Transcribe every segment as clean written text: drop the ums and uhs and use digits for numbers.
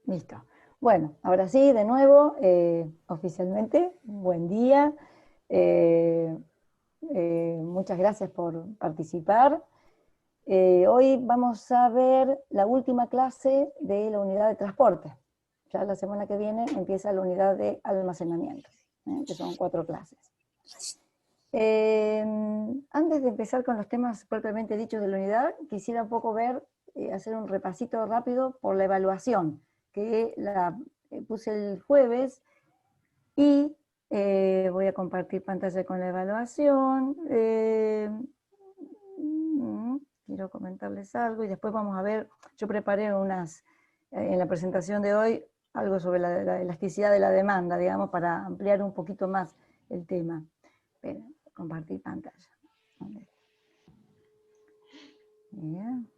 Listo. Bueno, ahora sí, de nuevo, oficialmente, buen día. Eh, Muchas gracias por participar. Hoy vamos a ver la última clase de la unidad de transporte. Ya la semana que viene empieza la unidad de almacenamiento, que son 4 clases. Antes de empezar con los temas propiamente dichos de la unidad, quisiera un poco ver, hacer un repasito rápido por la evaluación, que la puse el jueves, y voy a compartir pantalla con la evaluación. Quiero comentarles algo y después vamos a ver, yo preparé en la presentación de hoy, algo sobre la elasticidad de la demanda, digamos, para ampliar un poquito más el tema. Esperen, compartir pantalla. Bien.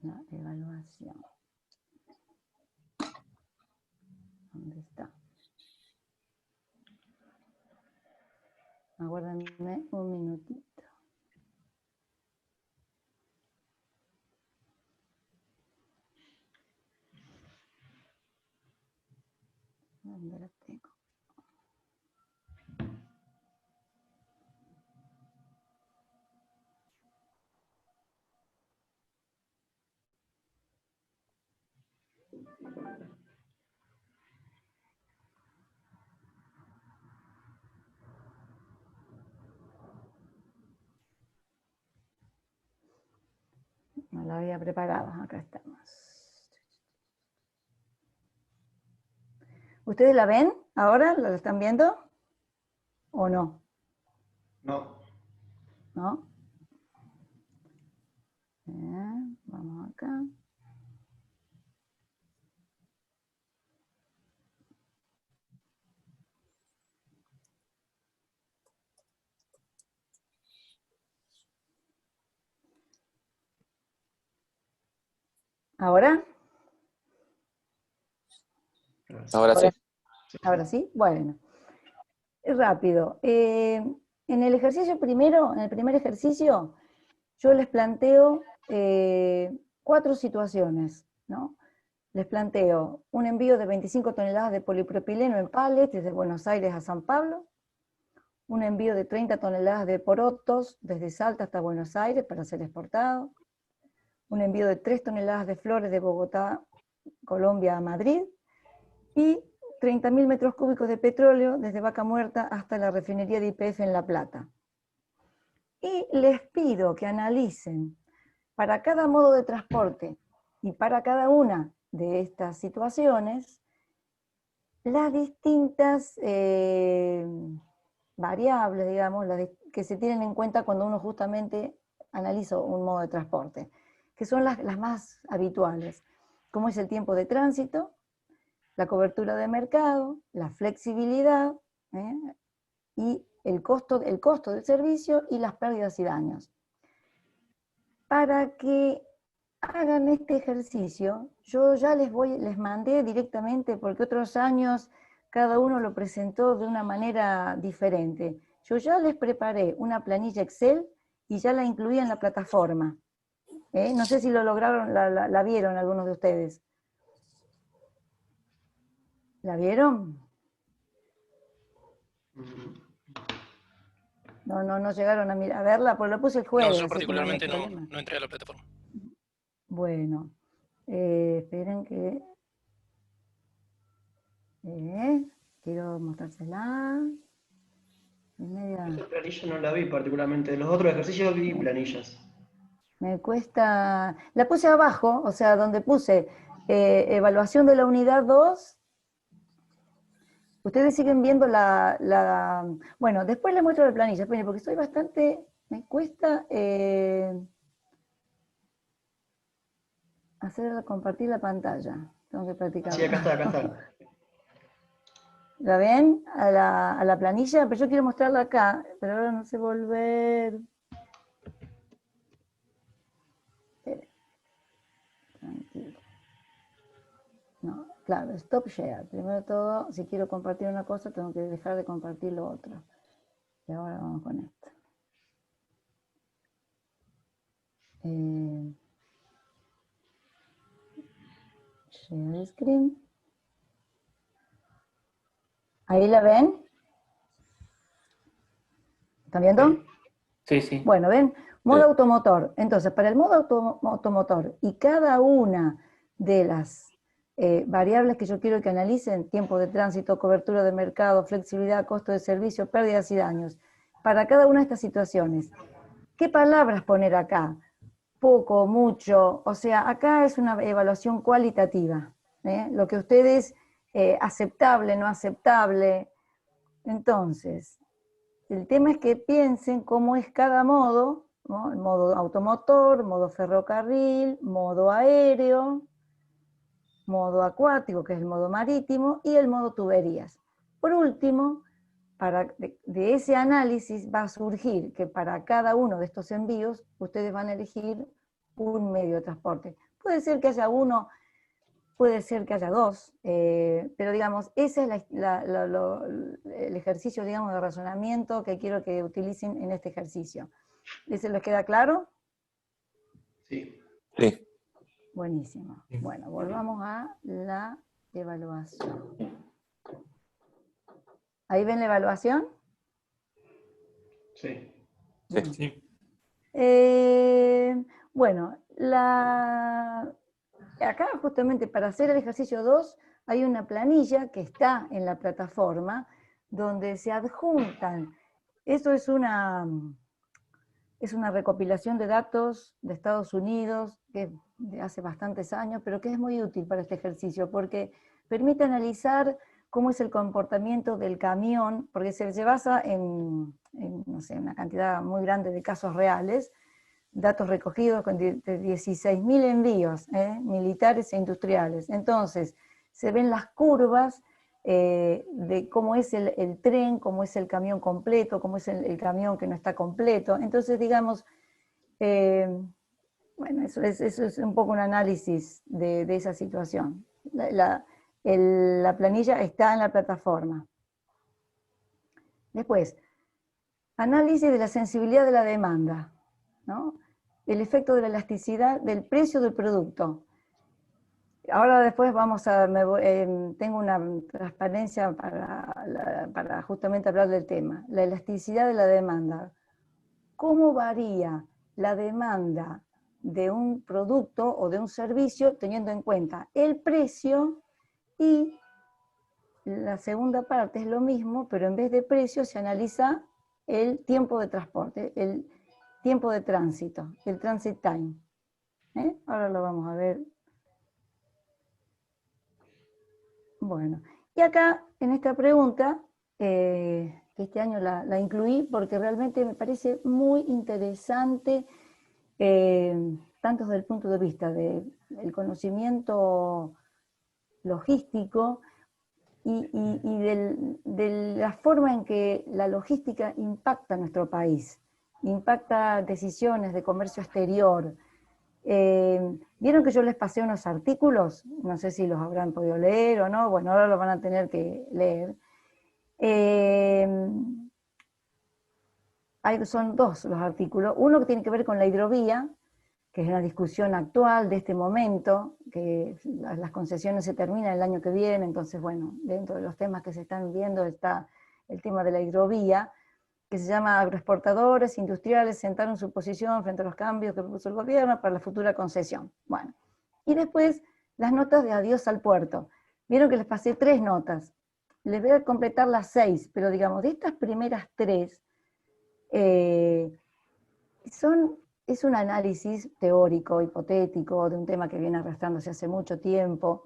La evaluación. ¿Dónde está? Aguárdenme un minutito. ¿Dónde la tengo? No la había preparado, acá estamos. ¿Ustedes la ven ahora? ¿La están viendo? ¿O no? No. ¿No? Vamos acá. ¿Ahora? Ahora sí. ¿Ahora sí? Bueno. Es rápido. En el ejercicio primero, en el primer ejercicio, yo les planteo 4 situaciones, ¿no? Les planteo un envío de 25 toneladas de polipropileno en palets desde Buenos Aires a San Pablo, un envío de 30 toneladas de porotos desde Salta hasta Buenos Aires para ser exportado, un envío de 3 toneladas de flores de Bogotá, Colombia a Madrid, y 30.000 metros cúbicos de petróleo desde Vaca Muerta hasta la refinería de YPF en La Plata. Y les pido que analicen para cada modo de transporte y para cada una de estas situaciones las distintas variables, digamos, que se tienen en cuenta cuando uno justamente analiza un modo de transporte, que son las más habituales, como es el tiempo de tránsito, la cobertura de mercado, la flexibilidad, y el costo del servicio y las pérdidas y daños. Para que hagan este ejercicio, yo ya les mandé directamente, porque otros años cada uno lo presentó de una manera diferente. Yo ya les preparé una planilla Excel y ya la incluí en la plataforma. No sé si lo lograron, la vieron algunos de ustedes. ¿La vieron? No llegaron a verla, porque lo puse el jueves, No, yo así que no hay particularmente problema. no entré a la plataforma. Bueno, esperen que... quiero mostrársela. Esa planilla no la vi particularmente. De los otros ejercicios vi planillas. Me cuesta... La puse abajo, o sea, donde puse evaluación de la unidad 2. Ustedes siguen viendo Bueno, después les muestro la planilla, esperen, porque estoy bastante... Me cuesta compartir la pantalla. Tengo que practicar. Sí, acá está, acá está. ¿La ven? A la planilla, pero yo quiero mostrarla acá, pero ahora no sé volver. Tranquilo. No, claro, stop share. Primero de todo, si quiero compartir una cosa, tengo que dejar de compartir lo otro. Y ahora vamos con esto. Share screen. ¿Ahí la ven? ¿Están viendo? Sí, sí. Bueno, ven, modo Sí. automotor. Entonces, para el modo automotor y cada una de las variables que yo quiero que analicen, tiempo de tránsito, cobertura de mercado, flexibilidad, costo de servicio, pérdidas y daños, para cada una de estas situaciones, ¿qué palabras poner acá? Poco, mucho, o sea, acá es una evaluación cualitativa, lo que ustedes, aceptable, no aceptable. Entonces, el tema es que piensen cómo es cada modo, ¿no? El modo automotor, modo ferrocarril, modo aéreo, modo acuático, que es el modo marítimo, y el modo tuberías. Por último, de ese análisis va a surgir que para cada uno de estos envíos ustedes van a elegir un medio de transporte. Puede ser que haya uno, puede ser que haya dos, pero digamos, ese es el ejercicio, digamos, de razonamiento que quiero que utilicen en este ejercicio. ¿Ese les queda claro? Sí. Sí. Buenísimo. Bueno, volvamos a la evaluación. ¿Ahí ven la evaluación? Sí. Bien. Sí. Bueno, acá justamente para hacer el ejercicio 2 hay una planilla que está en la plataforma donde se adjuntan. Esto es una recopilación de datos de Estados Unidos, que es de hace bastantes años, pero que es muy útil para este ejercicio, porque permite analizar cómo es el comportamiento del camión, porque se basa en no sé, una cantidad muy grande de casos reales, datos recogidos de 16.000 envíos, militares e industriales. Entonces, se ven las curvas de cómo es el tren, cómo es el camión completo, cómo es el camión que no está completo. Entonces, digamos, bueno, eso es un poco un análisis de esa situación. La planilla está en la plataforma. Después, análisis de la sensibilidad de la demanda, ¿no? El efecto de la elasticidad del precio del producto. Ahora después tengo una transparencia para justamente hablar del tema. La elasticidad de la demanda. ¿Cómo varía la demanda de un producto o de un servicio teniendo en cuenta el precio? Y la segunda parte es lo mismo, pero en vez de precio se analiza el tiempo de transporte, el tiempo de tránsito, el transit time. Ahora lo vamos a ver. Bueno, y acá en esta pregunta, que este año la incluí porque realmente me parece muy interesante, tanto desde el punto de vista del conocimiento logístico y de la forma en que la logística impacta a nuestro país, impacta decisiones de comercio exterior. Vieron que yo les pasé unos artículos, no sé si los habrán podido leer o no, bueno, ahora lo van a tener que leer. Son dos los artículos, uno que tiene que ver con la hidrovía, que es una discusión actual de este momento, que las concesiones se terminan el año que viene, entonces bueno, dentro de los temas que se están viendo está el tema de la hidrovía, que se llama Agroexportadores Industriales sentaron su posición frente a los cambios que propuso el gobierno para la futura concesión. Bueno, y después las notas de adiós al puerto. Vieron que les pasé 3 notas. Les voy a completar las 6, pero digamos, de estas primeras 3, es un análisis teórico, hipotético, de un tema que viene arrastrándose hace mucho tiempo.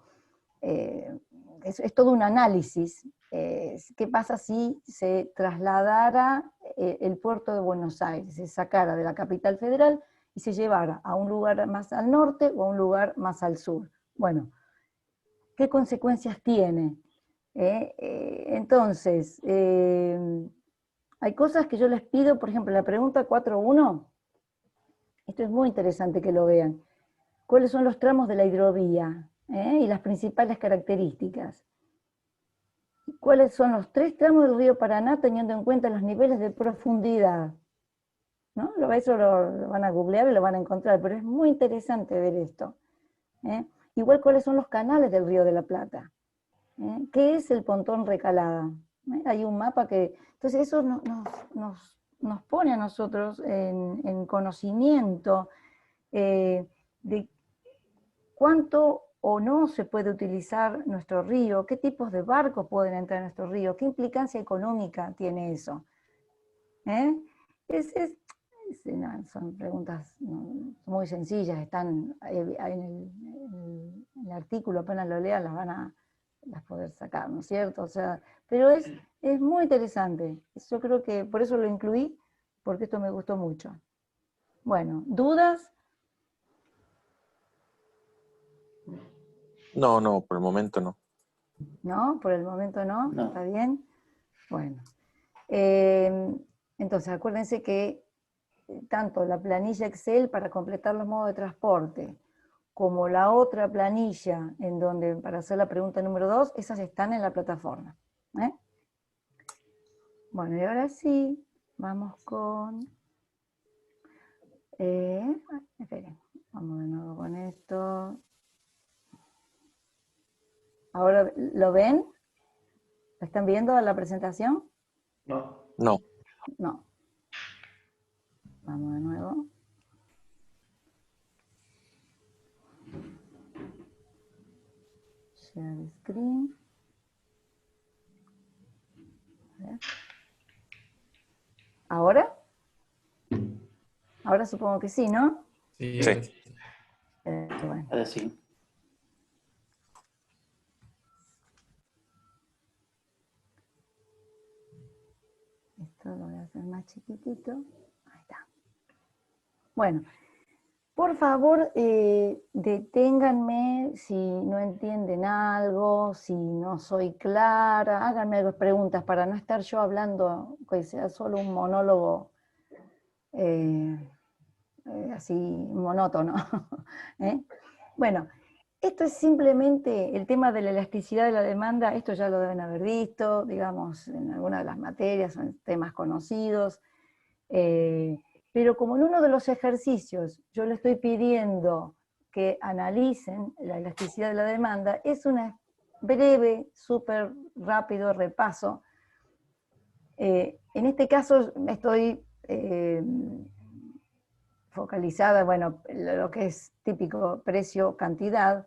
Es todo un análisis. ¿Qué pasa si se trasladara el puerto de Buenos Aires, se sacara de la capital federal y se llevara a un lugar más al norte o a un lugar más al sur? Bueno, ¿qué consecuencias tiene? Entonces, hay cosas que yo les pido, por ejemplo, la pregunta 4.1, esto es muy interesante que lo vean. ¿Cuáles son los tramos de la hidrovía y las principales características? ¿Cuáles son los 3 tramos del río Paraná teniendo en cuenta los niveles de profundidad? ¿No? Eso lo van a googlear y lo van a encontrar, pero es muy interesante ver esto. Igual, ¿cuáles son los canales del Río de la Plata? ¿Qué es el Pontón Recalada? Hay un mapa que... Entonces eso nos pone a nosotros en conocimiento de cuánto o no se puede utilizar nuestro río, qué tipos de barcos pueden entrar en nuestro río, qué implicancia económica tiene eso. No, son preguntas muy sencillas, están en el artículo, apenas lo lean las van a poder sacar, ¿no es cierto? O sea, pero es muy interesante. Yo creo que por eso lo incluí, porque esto me gustó mucho. Bueno, ¿dudas? No, por el momento no. ¿No? Por el momento no. No. ¿Está bien? Bueno. Entonces, acuérdense que tanto la planilla Excel para completar los modos de transporte, como la otra planilla en donde para hacer la pregunta número 2, esas están en la plataforma. Bueno, y ahora sí, vamos con... esperen, vamos de nuevo con esto. ¿Ahora lo ven? ¿Lo están viendo la presentación? No. No. No. Vamos de nuevo. Share screen. A ver. ¿Ahora? Ahora supongo que sí, ¿no? Sí. Sí. Bueno. Ahora sí. Esto lo voy a hacer más chiquitito. Ahí está. Bueno, por favor, deténganme si no entienden algo, si no soy clara, háganme preguntas para no estar yo hablando, que sea solo un monólogo así monótono. Bueno, esto es simplemente el tema de la elasticidad de la demanda, esto ya lo deben haber visto, digamos, en alguna de las materias, son temas conocidos, pero como en uno de los ejercicios yo le estoy pidiendo que analicen la elasticidad de la demanda, es un breve, súper rápido repaso. En este caso estoy focalizada, bueno, lo que es típico precio-cantidad.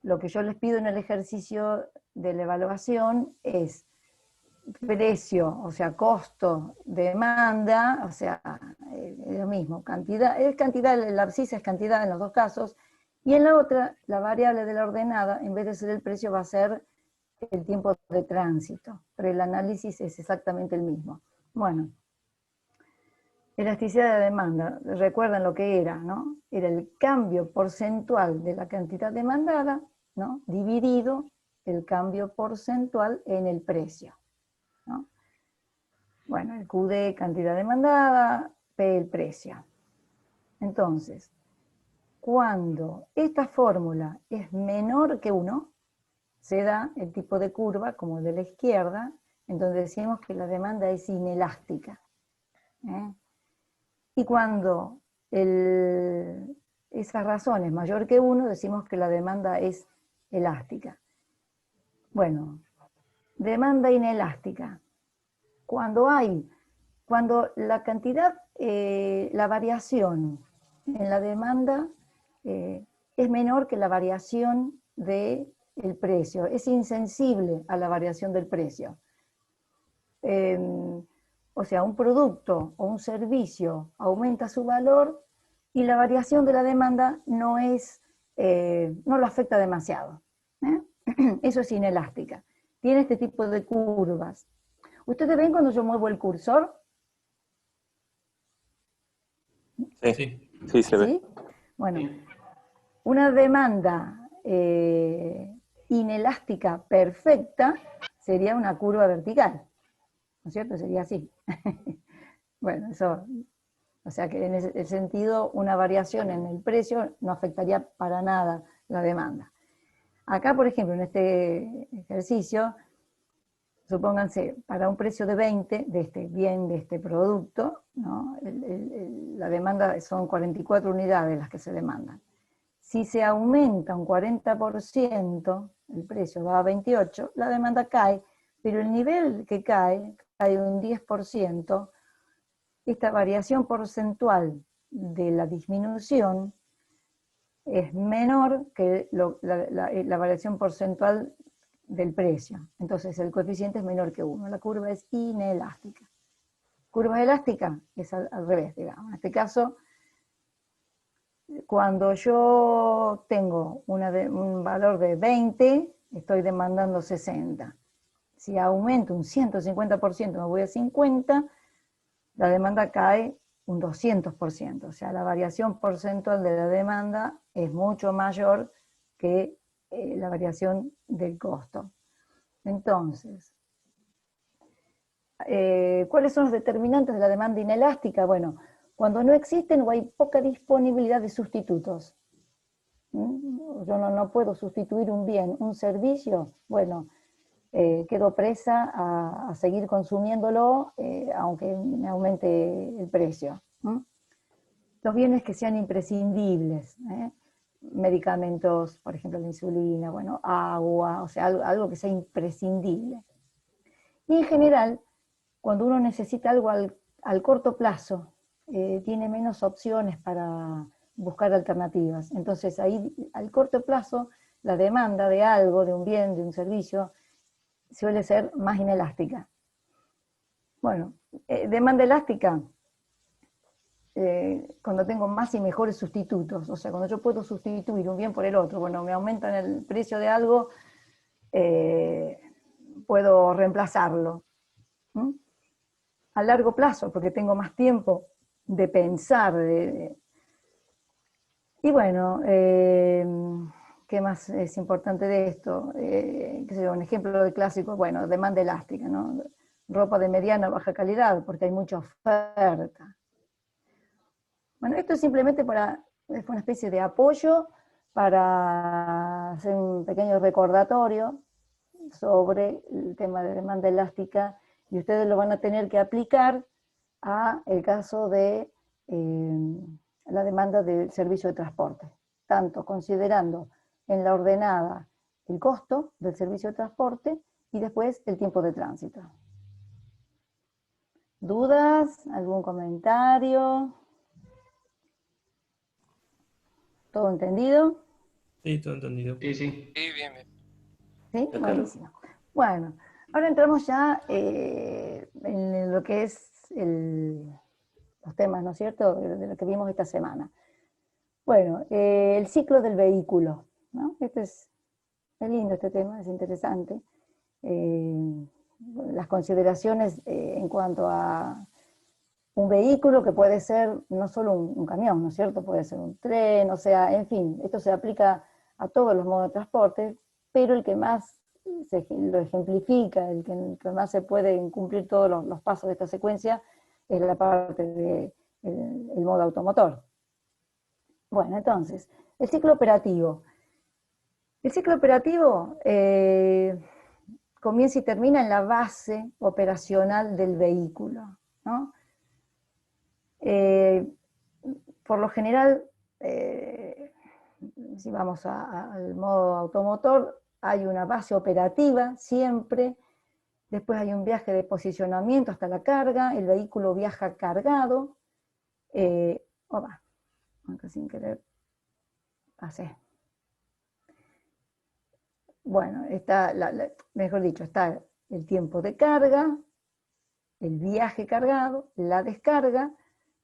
Lo que yo les pido en el ejercicio de la evaluación es precio, o sea, costo, demanda, o sea, es lo mismo, cantidad, la abscisa es cantidad en los dos casos, y en la otra, la variable de la ordenada, en vez de ser el precio, va a ser el tiempo de tránsito, pero el análisis es exactamente el mismo. Bueno, elasticidad de demanda, recuerdan lo que era, ¿no? Era el cambio porcentual de la cantidad demandada, ¿no? Dividido el cambio porcentual en el precio, ¿no? Bueno, el QD, cantidad demandada, P, el precio. Entonces, cuando esta fórmula es menor que 1, se da el tipo de curva, como el de la izquierda, en donde decimos que la demanda es inelástica. Y cuando esa razón es mayor que 1, decimos que la demanda es elástica. Bueno, demanda inelástica. Cuando la cantidad, la variación en la demanda es menor que la variación del precio, es insensible a la variación del precio. O sea, un producto o un servicio aumenta su valor y la variación de la demanda no lo afecta demasiado. Eso es inelástica. Tiene este tipo de curvas. ¿Ustedes ven cuando yo muevo el cursor? Sí, se ve. ¿Sí? Bueno, una demanda inelástica perfecta sería una curva vertical, ¿no es cierto? Sería así. Bueno, eso, o sea que en ese sentido una variación en el precio no afectaría para nada la demanda. Acá, por ejemplo, en este ejercicio, supónganse, para un precio de 20 de este bien, de este producto, ¿no? La demanda son 44 unidades las que se demandan. Si se aumenta un 40%, el precio va a 28, la demanda cae, pero el nivel que cae un 10%, esta variación porcentual de la disminución es menor que la variación porcentual del precio. Entonces el coeficiente es menor que 1. La curva es inelástica. Curva elástica es al revés, digamos. En este caso, cuando yo tengo un valor de 20, estoy demandando 60. Si aumento un 150%, me voy a 50, la demanda cae un 200%. O sea, la variación porcentual de la demanda es mucho mayor que la variación del costo. Entonces, ¿cuáles son los determinantes de la demanda inelástica? Bueno, cuando no existen o hay poca disponibilidad de sustitutos. Yo no puedo sustituir un bien, un servicio, bueno, quedo presa a seguir consumiéndolo, aunque me aumente el precio. Los bienes que sean imprescindibles, medicamentos, por ejemplo la insulina, bueno, agua, o sea, algo que sea imprescindible. Y en general, cuando uno necesita algo al corto plazo, tiene menos opciones para buscar alternativas. Entonces ahí, al corto plazo, la demanda de algo, de un bien, de un servicio, suele ser más inelástica. Bueno, demanda elástica, cuando tengo más y mejores sustitutos, o sea, cuando yo puedo sustituir un bien por el otro, bueno, me aumentan el precio de algo, puedo reemplazarlo. A largo plazo, porque tengo más tiempo de pensar. Y bueno, ¿qué más es importante de esto? Qué sé yo, un ejemplo de clásico, bueno, demanda elástica, ¿no? Ropa de mediana o baja calidad, porque hay mucha oferta. Bueno, esto es simplemente es una especie de apoyo para hacer un pequeño recordatorio sobre el tema de demanda elástica, y ustedes lo van a tener que aplicar a el caso de la demanda del servicio de transporte, tanto considerando en la ordenada el costo del servicio de transporte y después el tiempo de tránsito. ¿Dudas? ¿Algún comentario? ¿Todo entendido? Sí, todo entendido. Sí. Sí, bien, bien. ¿Sí? Buenísimo. Bueno, ahora entramos ya en lo que es los temas, ¿no es cierto?, de lo que vimos esta semana. Bueno, el ciclo del vehículo, ¿no? Es lindo este tema, es interesante. Las consideraciones en cuanto a un vehículo que puede ser no solo un camión, ¿no es cierto? Puede ser un tren, o sea, en fin, esto se aplica a todos los modos de transporte, pero el que más lo ejemplifica, el que más se puede cumplir todos los pasos de esta secuencia, es la parte del modo automotor. Bueno, entonces, el ciclo operativo. El ciclo operativo comienza y termina en la base operacional del vehículo, ¿no? Por lo general, si vamos al modo automotor, hay una base operativa siempre, después hay un viaje de posicionamiento hasta la carga, el vehículo viaja cargado, aunque sin querer, pasé. Bueno, mejor dicho, está el tiempo de carga, el viaje cargado, la descarga,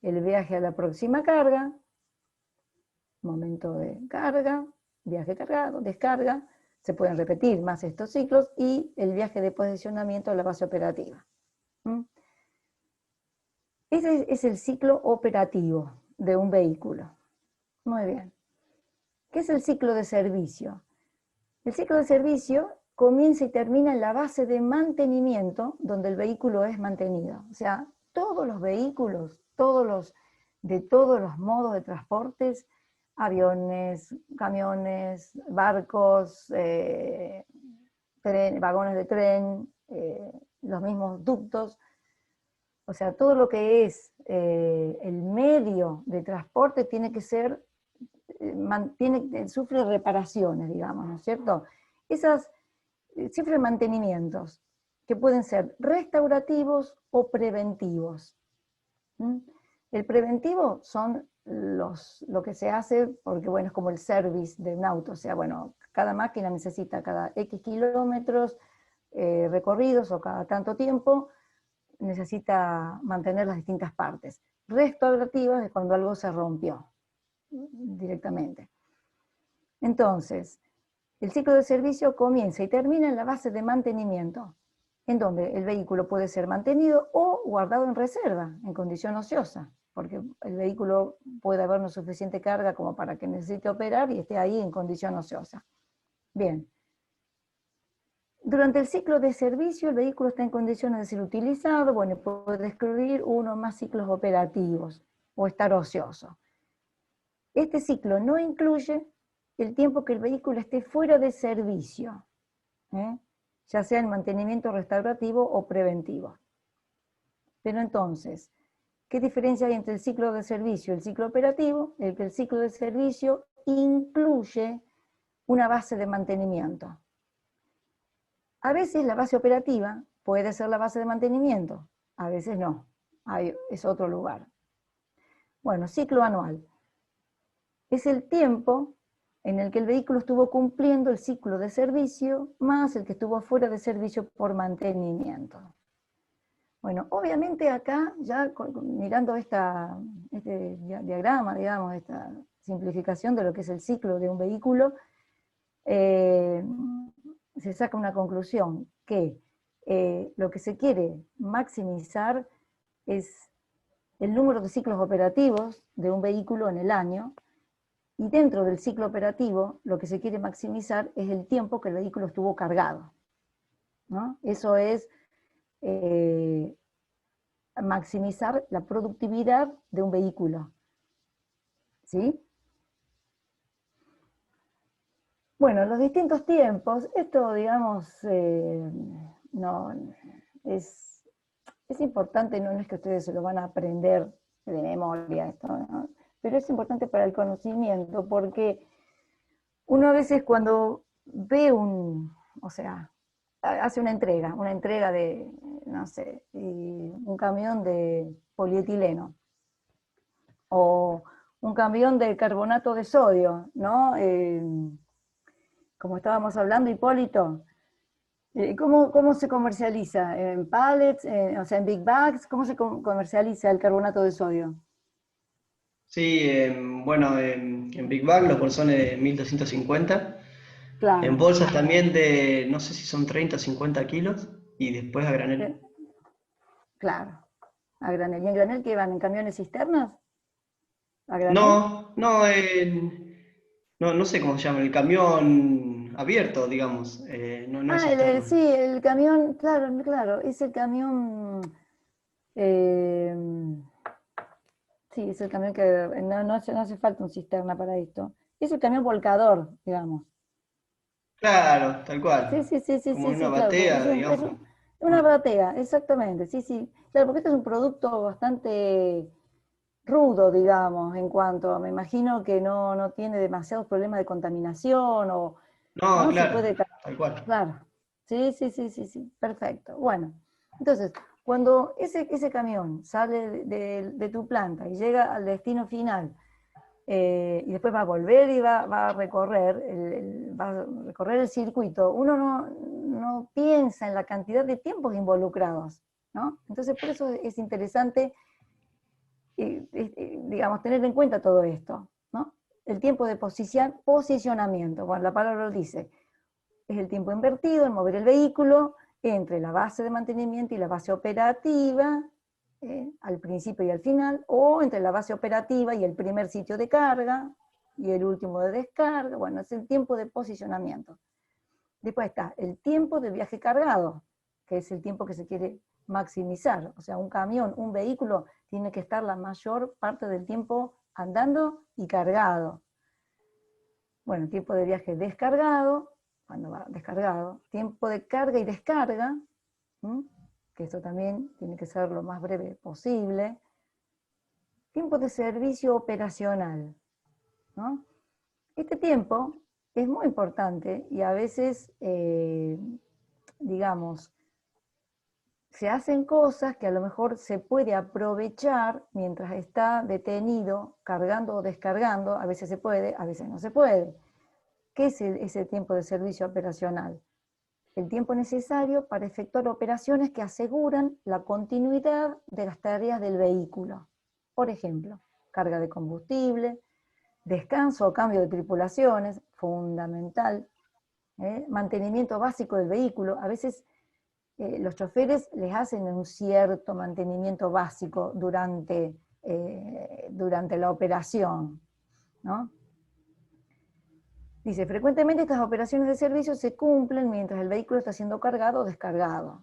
el viaje a la próxima carga, momento de carga, viaje cargado, descarga, se pueden repetir más estos ciclos, y el viaje de posicionamiento a la base operativa. Ese es el ciclo operativo de un vehículo. Muy bien. ¿Qué es el ciclo de servicio? El ciclo de servicio comienza y termina en la base de mantenimiento, donde el vehículo es mantenido. O sea, todos los vehículos, de todos los modos de transportes, aviones, camiones, barcos, vagones de tren, los mismos ductos, o sea, todo lo que es el medio de transporte tiene que ser, sufre reparaciones, digamos, ¿no es cierto? Esas sufren mantenimientos que pueden ser restaurativos o preventivos. ¿Mm? El preventivo son lo que se hace, porque bueno, es como el service de un auto, o sea, bueno, cada máquina necesita cada X kilómetros recorridos o cada tanto tiempo, necesita mantener las distintas partes. Restaurativas es cuando algo se rompió directamente. Entonces, el ciclo de servicio comienza y termina en la base de mantenimiento, en donde el vehículo puede ser mantenido o guardado en reserva, en condición ociosa, porque el vehículo puede haber no suficiente carga como para que necesite operar y esté ahí en condición ociosa. Bien. Durante el ciclo de servicio, el vehículo está en condiciones de ser utilizado, bueno, puede excluir uno o más ciclos operativos o estar ocioso. Este ciclo no incluye el tiempo que el vehículo esté fuera de servicio, ya sea en mantenimiento restaurativo o preventivo. Pero entonces, ¿qué diferencia hay entre el ciclo de servicio y el ciclo operativo? El que el ciclo de servicio incluye una base de mantenimiento. A veces la base operativa puede ser la base de mantenimiento, a veces no, es otro lugar. Bueno, ciclo anual. Es el tiempo en el que el vehículo estuvo cumpliendo el ciclo de servicio, más el que estuvo fuera de servicio por mantenimiento. Bueno, obviamente acá, ya mirando este diagrama, digamos, esta simplificación de lo que es el ciclo de un vehículo, se saca una conclusión, que lo que se quiere maximizar es el número de ciclos operativos de un vehículo en el año, y dentro del ciclo operativo lo que se quiere maximizar es el tiempo que el vehículo estuvo cargado, ¿no? Eso es maximizar la productividad de un vehículo, ¿sí? Bueno, los distintos tiempos, esto digamos, no, es importante, no es que ustedes se lo van a aprender de memoria, esto, ¿no? Pero es importante para el conocimiento, porque uno a veces cuando ve o sea, hace una entrega de, no sé, un camión de polietileno, o un camión de carbonato de sodio, ¿no? Como estábamos hablando, Hipólito, ¿cómo se comercializa? ¿En pallets, o sea, en big bags? ¿Cómo se comercializa el carbonato de sodio? Sí, bueno, en Big Bag los bolsones de 1250, en Claro. bolsas también de, no sé si son 30 o 50 kilos, y después a granel. Claro, a granel. ¿Y en granel qué van? ¿En camiones cisternas? ¿A granel? No, no, no sé cómo se llama, el camión abierto, digamos, no es Ah, cisterna. sí, el camión, claro, es el camión, eh, sí, es el camión que no hace falta un cisterna para esto. Es el camión volcador, digamos. Claro, tal Sí, cual, sí, sí, sí, como sí, en una sí, claro, porque batea, digamos. una batea, exactamente, sí, sí. Claro, porque este es un producto bastante rudo, digamos, en cuanto, me imagino que no tiene demasiados problemas de contaminación, No, ¿no? Se claro, puede, tal cual. claro. Sí, sí, sí, sí, sí, perfecto. Bueno, entonces, cuando ese camión sale de tu planta y llega al destino final, y después va a volver y va a recorrer el circuito, uno no piensa en la cantidad de tiempos involucrados, ¿no? Entonces, por eso es interesante, digamos, tener en cuenta todo esto, ¿no? El tiempo de posicionamiento, bueno, la palabra lo dice, es el tiempo invertido en mover el vehículo entre la base de mantenimiento y la base operativa, al principio y al final, o entre la base operativa y el primer sitio de carga, y el último de descarga. Bueno, es el tiempo de posicionamiento. Después está el tiempo de viaje cargado, que es el tiempo que se quiere maximizar. O sea, un camión, un vehículo, tiene que estar la mayor parte del tiempo andando y cargado. Bueno, tiempo de viaje descargado, cuando va descargado, tiempo de carga y descarga, ¿m? Que esto también tiene que ser lo más breve posible. Tiempo de servicio operacional, ¿no? Este tiempo es muy importante y a veces, digamos, se hacen cosas que a lo mejor se puede aprovechar mientras está detenido, cargando o descargando, a veces se puede, a veces no se puede. ¿Qué es ese tiempo de servicio operacional? El tiempo necesario para efectuar operaciones que aseguran la continuidad de las tareas del vehículo. Por ejemplo, carga de combustible, descanso o cambio de tripulaciones, fundamental, mantenimiento básico del vehículo. A veces los choferes les hacen un cierto mantenimiento básico durante la operación, ¿no? Dice, frecuentemente estas operaciones de servicio se cumplen mientras el vehículo está siendo cargado o descargado,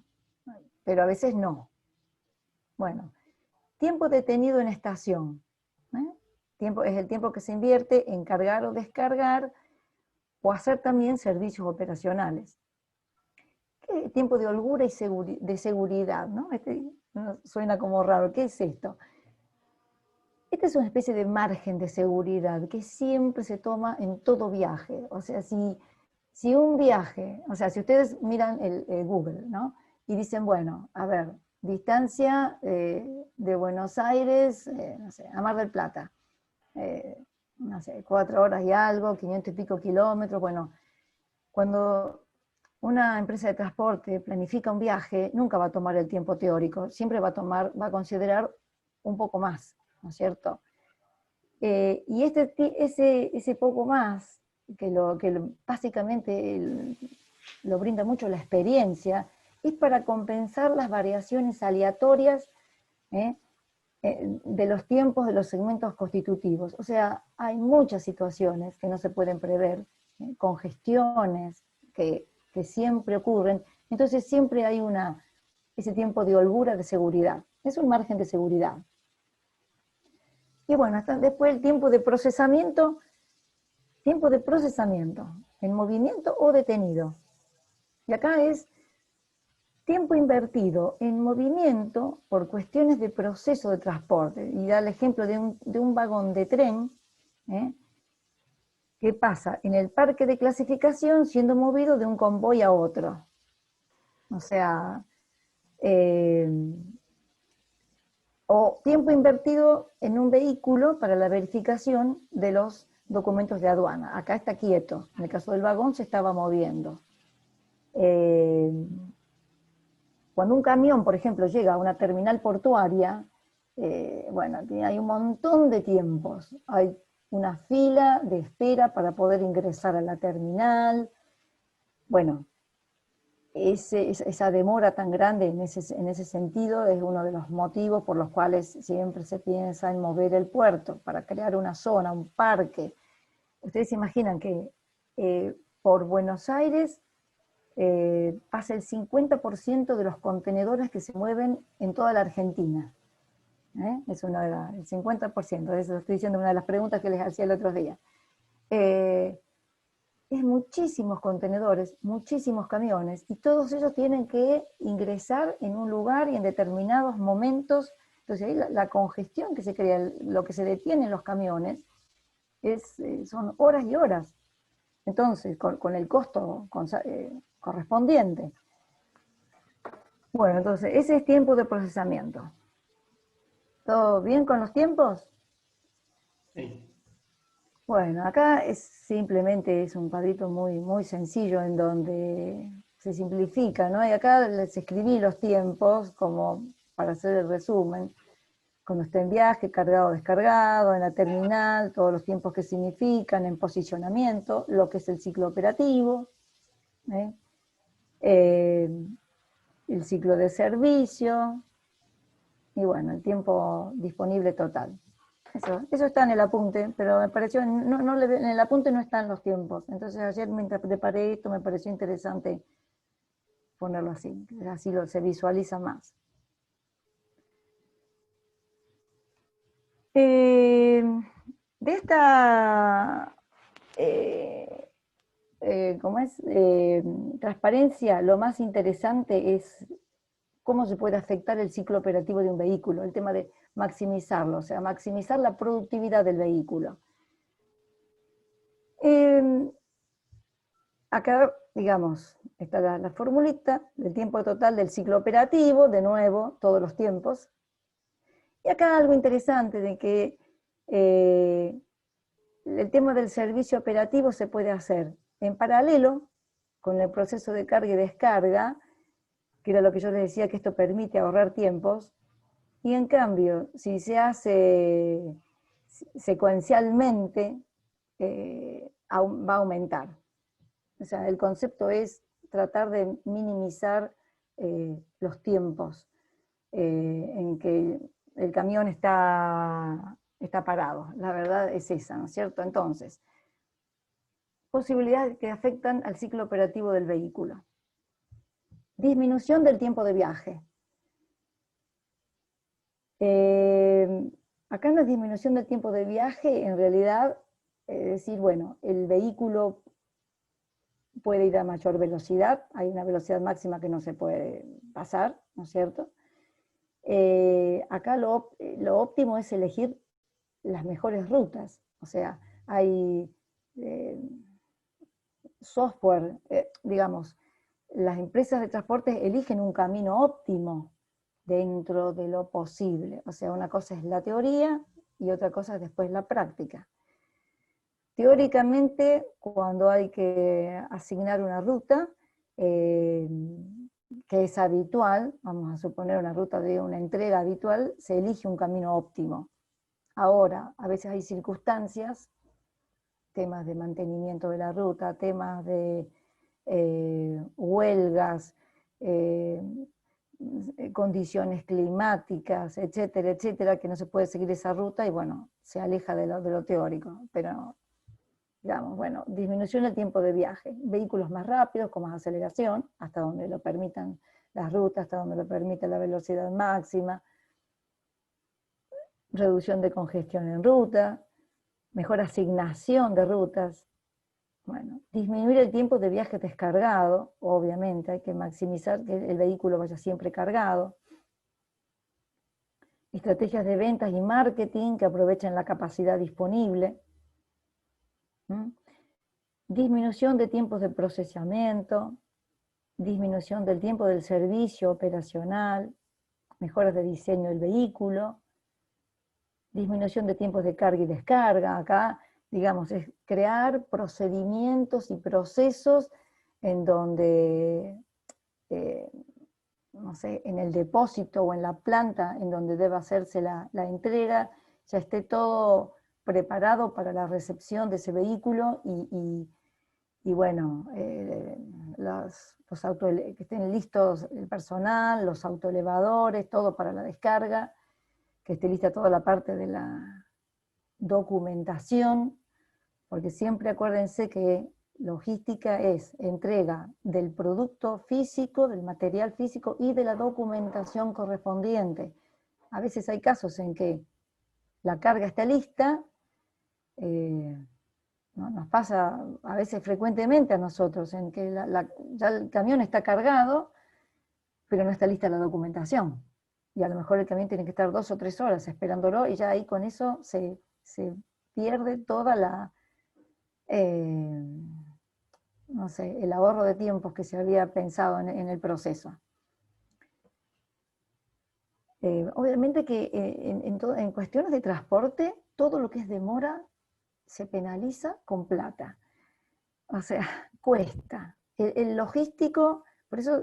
pero a veces no. Bueno, tiempo detenido en estación. Es el tiempo que se invierte en cargar o descargar o hacer también servicios operacionales. ¿Qué tiempo de holgura y de seguridad? ¿No? Suena como raro. ¿Qué es esto? Esta es una especie de margen de seguridad que siempre se toma en todo viaje. O sea, si un viaje, o sea, si ustedes miran el Google, ¿no? Y dicen, bueno, a ver, distancia de Buenos Aires, no sé, a Mar del Plata, no sé, 4 horas y algo, 500 y pico kilómetros. Bueno, cuando una empresa de transporte planifica un viaje, nunca va a tomar el tiempo teórico, siempre va a considerar un poco más, ¿no es cierto? Y ese poco más, básicamente lo brinda mucho la experiencia, es para compensar las variaciones aleatorias de los tiempos de los segmentos constitutivos. O sea, hay muchas situaciones que no se pueden prever, congestiones que siempre ocurren, entonces siempre hay ese tiempo de holgura de seguridad, es un margen de seguridad. Y bueno, hasta después el tiempo de procesamiento, en movimiento o detenido. Y acá es tiempo invertido en movimiento por cuestiones de proceso de transporte. Y da el ejemplo de un vagón de tren, que pasa en el parque de clasificación siendo movido de un convoy a otro. O sea, o tiempo invertido en un vehículo para la verificación de los documentos de aduana. Acá está quieto, en el caso del vagón se estaba moviendo. Cuando un camión, por ejemplo, llega a una terminal portuaria, bueno, hay un montón de tiempos. Hay una fila de espera para poder ingresar a la terminal. Bueno, esa demora tan grande en ese sentido es uno de los motivos por los cuales siempre se piensa en mover el puerto, para crear una zona, un parque. Ustedes se imaginan que por Buenos Aires pasa el 50% de los contenedores que se mueven en toda la Argentina. Es el 50%, eso estoy diciendo, una de las preguntas que les hacía el otro día. Es muchísimos contenedores, muchísimos camiones, y todos ellos tienen que ingresar en un lugar y en determinados momentos. Entonces ahí la congestión que se crea, lo que se detiene en los camiones, son horas y horas. Entonces, con el costo correspondiente. Bueno, entonces, ese es tiempo de procesamiento. ¿Todo bien con los tiempos? Sí. Bueno, acá simplemente es un cuadrito muy, muy sencillo en donde se simplifica, ¿no? Y acá les escribí los tiempos como para hacer el resumen. Cuando esté en viaje, cargado o descargado, en la terminal, todos los tiempos que significan, en posicionamiento, lo que es el ciclo operativo, el ciclo de servicio, y bueno, el tiempo disponible total. Eso está en el apunte, pero me pareció, en el apunte no están los tiempos. Entonces ayer mientras preparé esto me pareció interesante ponerlo así se visualiza más. De esta transparencia, lo más interesante es cómo se puede afectar el ciclo operativo de un vehículo, el tema de maximizarlo, o sea, maximizar la productividad del vehículo. Acá, digamos, está la formulita del tiempo total del ciclo operativo, de nuevo, todos los tiempos. Y acá algo interesante de que el tema del servicio operativo se puede hacer en paralelo con el proceso de carga y descarga, que era lo que yo les decía, que esto permite ahorrar tiempos, y en cambio, si se hace secuencialmente, va a aumentar. O sea, el concepto es tratar de minimizar los tiempos en que el camión está parado. La verdad es esa, ¿no es cierto? Entonces, posibilidades que afectan al ciclo operativo del vehículo. Disminución del tiempo de viaje. Acá en la disminución del tiempo de viaje, en realidad, es decir, bueno, el vehículo puede ir a mayor velocidad, hay una velocidad máxima que no se puede pasar, ¿no es cierto? Acá lo óptimo es elegir las mejores rutas, o sea, hay software, digamos, las empresas de transporte eligen un camino óptimo dentro de lo posible, o sea, una cosa es la teoría y otra cosa es después la práctica. Teóricamente, cuando hay que asignar una ruta, que es habitual, vamos a suponer una ruta de una entrega habitual, se elige un camino óptimo. Ahora, a veces hay circunstancias, temas de mantenimiento de la ruta, temas de huelgas, condiciones climáticas, etcétera, etcétera, que no se puede seguir esa ruta y bueno, se aleja de lo teórico, pero digamos, bueno, disminución del tiempo de viaje, vehículos más rápidos, con más aceleración, hasta donde lo permitan las rutas, hasta donde lo permite la velocidad máxima, reducción de congestión en ruta, mejor asignación de rutas, bueno, disminuir el tiempo de viaje descargado, obviamente, hay que maximizar que el vehículo vaya siempre cargado, estrategias de ventas y marketing que aprovechen la capacidad disponible, disminución de tiempos de procesamiento, disminución del tiempo del servicio operacional, mejoras de diseño del vehículo, disminución de tiempos de carga y descarga. Acá, digamos, es crear procedimientos y procesos en donde, no sé, en el depósito o en la planta en donde debe hacerse la entrega, ya esté todo preparado para la recepción de ese vehículo y bueno, que estén listos el personal, los autoelevadores, todo para la descarga, que esté lista toda la parte de la documentación, porque siempre acuérdense que logística es entrega del producto físico, del material físico y de la documentación correspondiente. A veces hay casos en que la carga está lista, ¿no? Nos pasa a veces frecuentemente a nosotros, en que ya el camión está cargado, pero no está lista la documentación. Y a lo mejor el camión tiene que estar 2 o 3 horas esperándolo, y ya ahí con eso se pierde toda la, no sé, el ahorro de tiempos que se había pensado en el proceso. Obviamente que en cuestiones de transporte, todo lo que es demora se penaliza con plata. O sea, cuesta. El logístico, por eso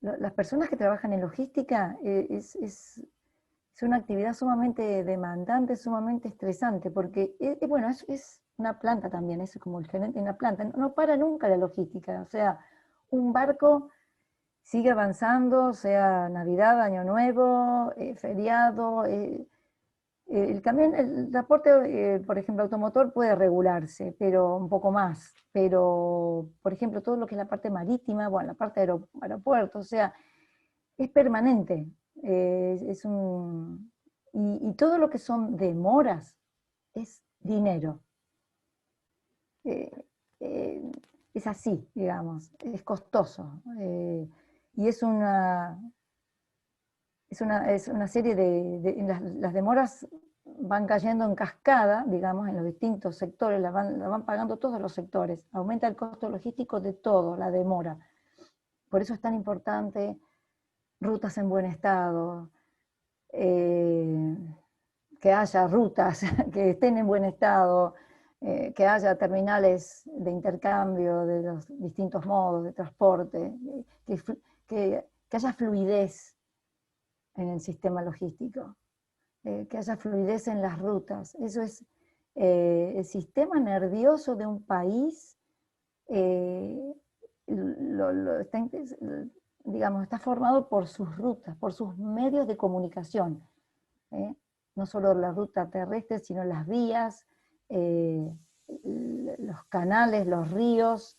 las personas que trabajan en logística es una actividad sumamente demandante, sumamente estresante, porque bueno, es una planta también, es como el gerente de una planta, no para nunca la logística, o sea, un barco sigue avanzando, sea Navidad, Año Nuevo, feriado, el camión, el transporte, por ejemplo, automotor puede regularse, pero un poco más, pero, por ejemplo, todo lo que es la parte marítima, bueno, la parte de aeropuerto, o sea, es permanente, y todo lo que son demoras es dinero. Es así, digamos, es costoso. y es una serie las demoras van cayendo en cascada, digamos, en los distintos sectores, la van pagando todos los sectores, aumenta el costo logístico de todo, la demora. Por eso es tan importante rutas en buen estado, que haya rutas que estén en buen estado, que haya terminales de intercambio de los distintos modos de transporte, que haya fluidez en el sistema logístico, que haya fluidez en las rutas. Eso es el sistema nervioso de un país, está formado por sus rutas, por sus medios de comunicación. No solo la ruta terrestre, sino las vías, los canales, los ríos,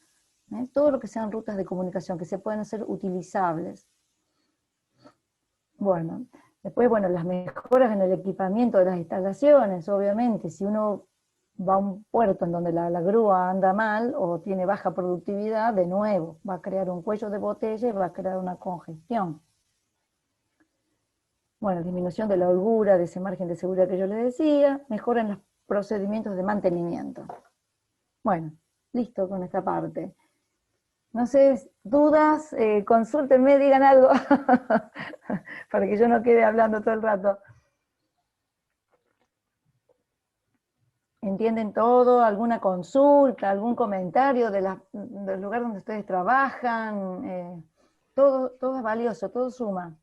todo lo que sean rutas de comunicación, que se pueden hacer utilizables. Bueno, después, las mejoras en el equipamiento de las instalaciones, obviamente, si uno va a un puerto en donde la grúa anda mal o tiene baja productividad, de nuevo, va a crear un cuello de botella y va a crear una congestión. Bueno, disminución de la holgura, de ese margen de seguridad que yo les decía, mejora en los procedimientos de mantenimiento. Bueno, listo con esta parte. No sé, dudas, consúltenme, digan algo, para que yo no quede hablando todo el rato. ¿Entienden todo? ¿Alguna consulta, algún comentario del lugar donde ustedes trabajan? Todo es valioso, todo suma.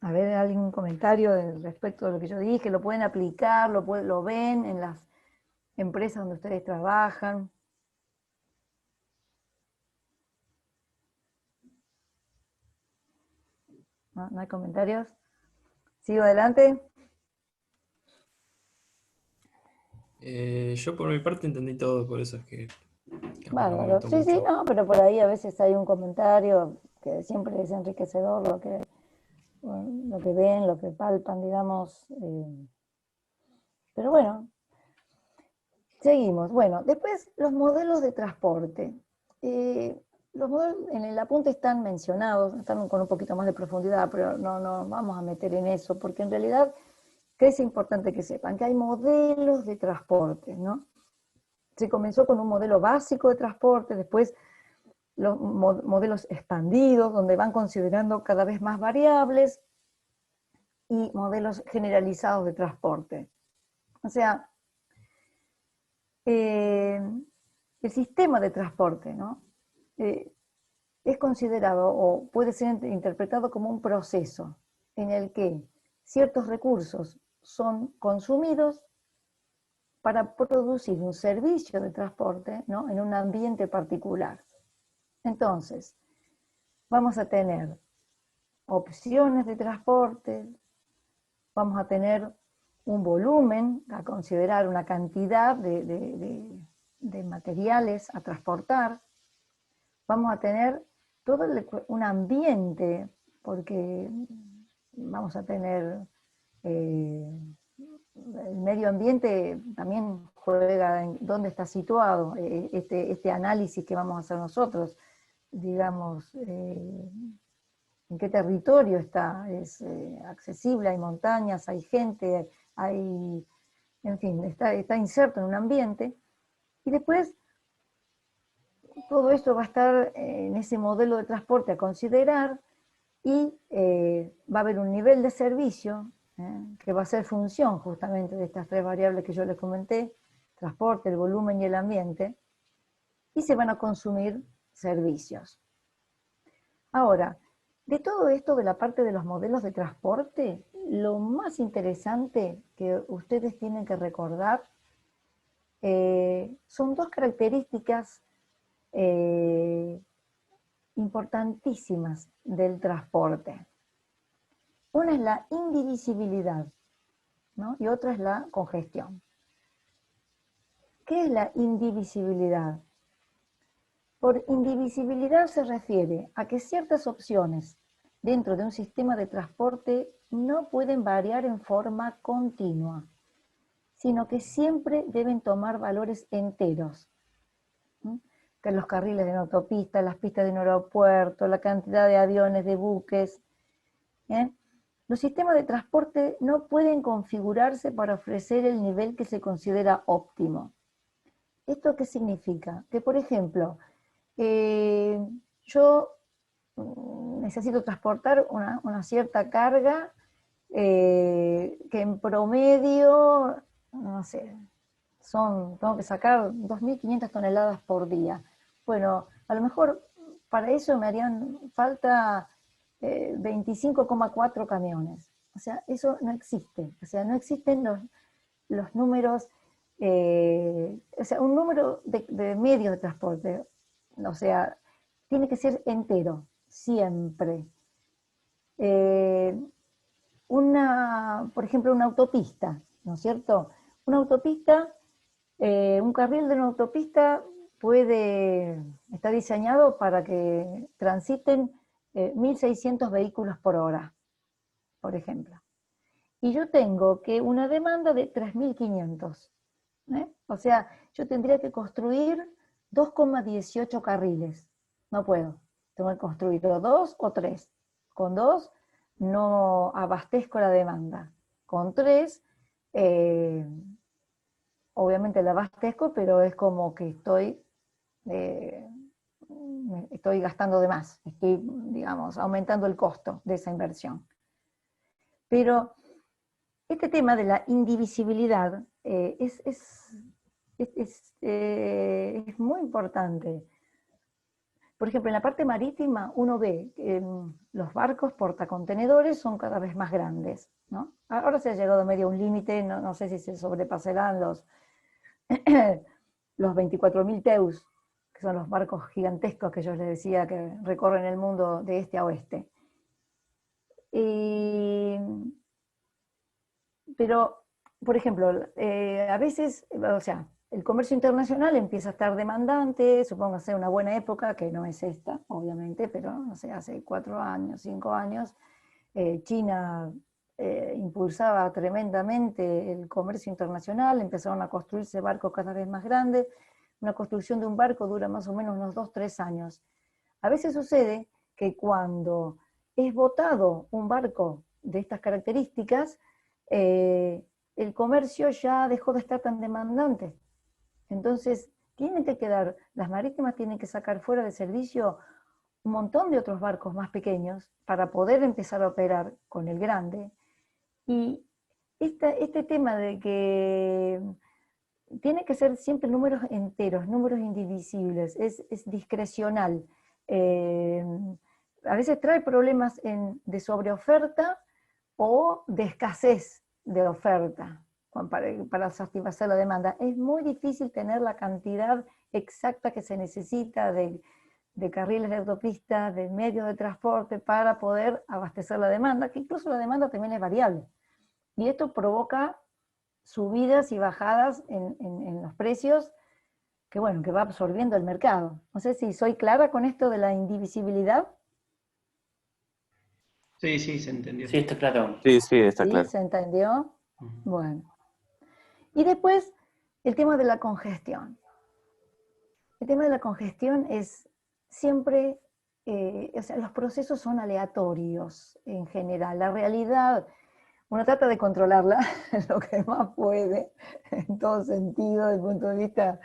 A ver, ¿algún comentario respecto a lo que yo dije? ¿Lo pueden aplicar? ¿Lo ven en las empresas donde ustedes trabajan? ¿No hay comentarios? ¿Sigo adelante? Yo por mi parte entendí todo, por eso es que me Bárbaro. comentó Sí, sí, mucho. no, pero por ahí a veces hay un comentario que siempre es enriquecedor, lo que ven, lo que palpan, digamos. Pero bueno, seguimos. Bueno, después los modelos de transporte. Los modelos en el apunte están mencionados, están con un poquito más de profundidad, pero no nos vamos a meter en eso, porque en realidad, ¿qué es importante que sepan? Que hay modelos de transporte, ¿no? Se comenzó con un modelo básico de transporte, después los modelos expandidos, donde van considerando cada vez más variables, y modelos generalizados de transporte. O sea, el sistema de transporte, ¿no? Es considerado o puede ser interpretado como un proceso en el que ciertos recursos son consumidos para producir un servicio de transporte, ¿no? En un ambiente particular. Entonces, vamos a tener opciones de transporte, vamos a tener un volumen a considerar, una cantidad de materiales a transportar, vamos a tener todo un ambiente, porque vamos a tener el medio ambiente también juega en dónde está situado este análisis que vamos a hacer nosotros, digamos, en qué territorio está, es accesible, hay montañas, hay gente, en fin, está inserto en un ambiente, y después todo esto va a estar en ese modelo de transporte a considerar, y va a haber un nivel de servicio que va a ser función justamente de estas tres variables que yo les comenté, transporte, el volumen y el ambiente, y se van a consumir servicios. Ahora, de todo esto de la parte de los modelos de transporte, lo más interesante que ustedes tienen que recordar son dos características importantísimas del transporte. Una es la indivisibilidad, ¿no? Y otra es la congestión. ¿Qué es la indivisibilidad? Por indivisibilidad se refiere a que ciertas opciones dentro de un sistema de transporte no pueden variar en forma continua, sino que siempre deben tomar valores enteros. Que los carriles de una autopista, las pistas de un aeropuerto, la cantidad de aviones, de buques. Los sistemas de transporte no pueden configurarse para ofrecer el nivel que se considera óptimo. ¿Esto qué significa? Que, por ejemplo, yo necesito transportar una cierta carga que en promedio, no sé, tengo que sacar 2.500 toneladas por día. Bueno, a lo mejor para eso me harían falta 25,4 camiones. O sea, eso no existe. O sea, no existen los números, o sea, un número de medios de transporte. O sea, tiene que ser entero, siempre. Por ejemplo, una autopista, ¿no es cierto? Una autopista, un carril de una autopista está diseñado para que transiten 1.600 vehículos por hora, por ejemplo. Y yo tengo una demanda de 3.500. O sea, yo tendría que construir 2,18 carriles. No puedo. Tengo que construir 2 o 3. Con 2 no abastezco la demanda. Con 3, obviamente la abastezco, pero es como que estoy gastando de más. Estoy, digamos, aumentando el costo de esa inversión. Pero este tema de la indivisibilidad es muy importante. Por ejemplo, en la parte marítima uno ve que los barcos portacontenedores son cada vez más grandes, ¿no? Ahora se ha llegado medio a un límite, no sé si se sobrepasarán los 24.000 TEUs, que son los barcos gigantescos que yo les decía que recorren el mundo de este a oeste. Pero, por ejemplo, a veces, o sea, el comercio internacional empieza a estar demandante, supóngase una buena época, que no es esta, obviamente, pero no sé, hace 4 años, 5 años, China impulsaba tremendamente el comercio internacional, empezaron a construirse barcos cada vez más grandes, una construcción de un barco dura más o menos unos 2, 3 años. A veces sucede que cuando es botado un barco de estas características, el comercio ya dejó de estar tan demandante. Entonces, las marítimas tienen que sacar fuera de servicio un montón de otros barcos más pequeños para poder empezar a operar con el grande. Y este tema de que tiene que ser siempre números enteros, números indivisibles, es discrecional. A veces trae problemas de sobreoferta o de escasez de oferta para satisfacer la demanda. Es muy difícil tener la cantidad exacta que se necesita de carriles de autopista, de medios de transporte para poder abastecer la demanda, que incluso la demanda también es variable. Y esto provoca subidas y bajadas en los precios que va absorbiendo el mercado. No sé si soy clara con esto de la indivisibilidad. Sí, sí, se entendió. Sí, está claro. Sí, sí, está ¿Sí? claro. ¿Se entendió? Ujú. Bueno. Y después, el tema de la congestión. El tema de la congestión es siempre, o sea, los procesos son aleatorios en general. La realidad, uno trata de controlarla lo que más puede, en todo sentido, desde el punto de vista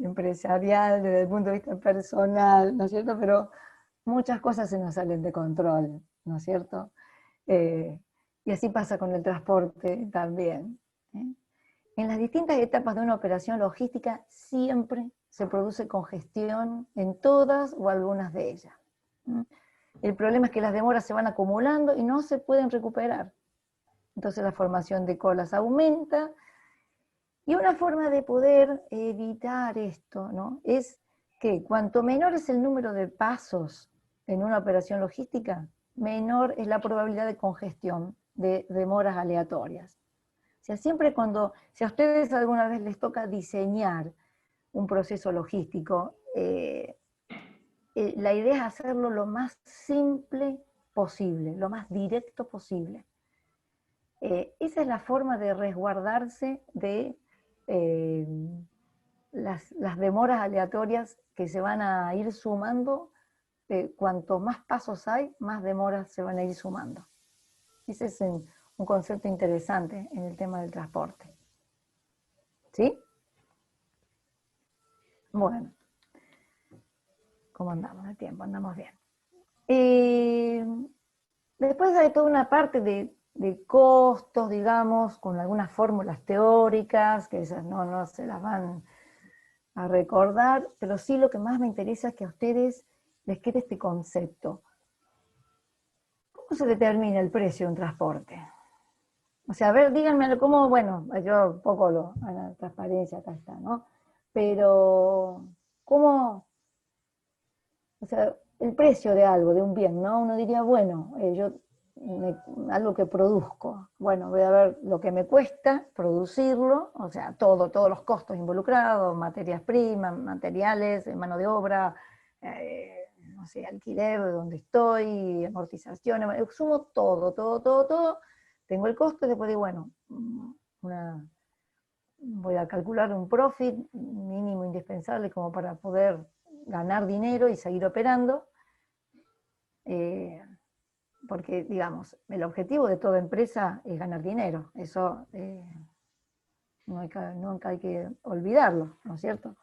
empresarial, desde el punto de vista personal, ¿no es cierto? Pero muchas cosas se nos salen de control, ¿no es cierto? Y así pasa con el transporte también. En las distintas etapas de una operación logística siempre se produce congestión en todas o algunas de ellas. El problema es que las demoras se van acumulando y no se pueden recuperar. Entonces la formación de colas aumenta. Y una forma de poder evitar esto, ¿no?, es que cuanto menor es el número de pasos en una operación logística, menor es la probabilidad de congestión, de demoras aleatorias. O sea, siempre si a ustedes alguna vez les toca diseñar un proceso logístico, la idea es hacerlo lo más simple posible, lo más directo posible. Esa es la forma de resguardarse de las demoras aleatorias que se van a ir sumando. Cuanto más pasos hay, más demoras se van a ir sumando. Ese es un concepto interesante en el tema del transporte. ¿Sí? Bueno, ¿cómo andamos de tiempo? Andamos bien. Después hay toda una parte de costos, digamos, con algunas fórmulas teóricas, que esas no se las van a recordar, pero sí lo que más me interesa es que a ustedes les quede este concepto. ¿Cómo se determina el precio de un transporte? O sea, a ver, díganme cómo, bueno, yo un poco a la transparencia acá está, ¿no? Pero, ¿cómo? O sea, el precio de algo, de un bien, ¿no? Uno diría, bueno, algo que produzco, bueno, voy a ver lo que me cuesta producirlo, o sea, todos los costos involucrados, materias primas, materiales, mano de obra, no sé, alquiler de donde estoy, amortizaciones, sumo todo, tengo el costo y después digo, bueno, voy a calcular un profit mínimo indispensable como para poder ganar dinero y seguir operando, porque, digamos, el objetivo de toda empresa es ganar dinero, eso nunca hay que olvidarlo, ¿no es cierto?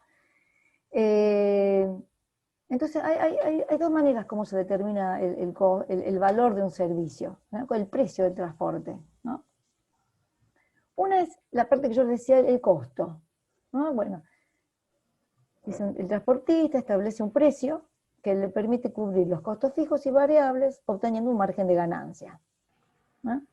Entonces, hay dos maneras como se determina el valor de un servicio, ¿no? El precio del transporte, ¿no? Una es la parte que yo les decía, el costo, ¿no? Bueno, el transportista establece un precio que le permite cubrir los costos fijos y variables, obteniendo un margen de ganancia, ¿no?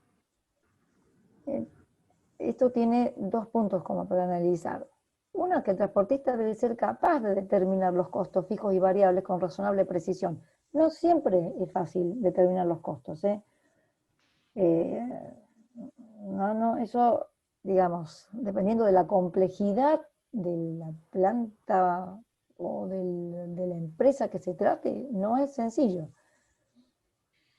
Esto tiene dos puntos como para analizar. Uno, que el transportista debe ser capaz de determinar los costos fijos y variables con razonable precisión. No siempre es fácil determinar los costos, ¿eh? Eso, digamos, dependiendo de la complejidad de la planta o de la empresa que se trate, no es sencillo.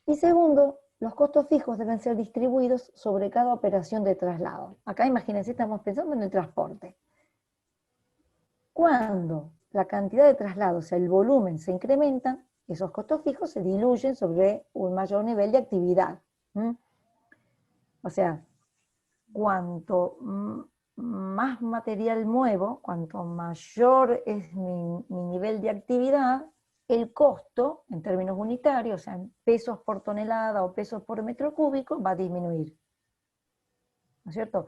Y segundo, los costos fijos deben ser distribuidos sobre cada operación de traslado. Acá imagínense, estamos pensando en el transporte. Cuando la cantidad de traslados, el volumen se incrementan, esos costos fijos se diluyen sobre un mayor nivel de actividad. O sea, cuanto más material muevo, cuanto mayor es mi nivel de actividad, el costo, en términos unitarios, o sea, en pesos por tonelada o pesos por metro cúbico, va a disminuir. ¿No es cierto?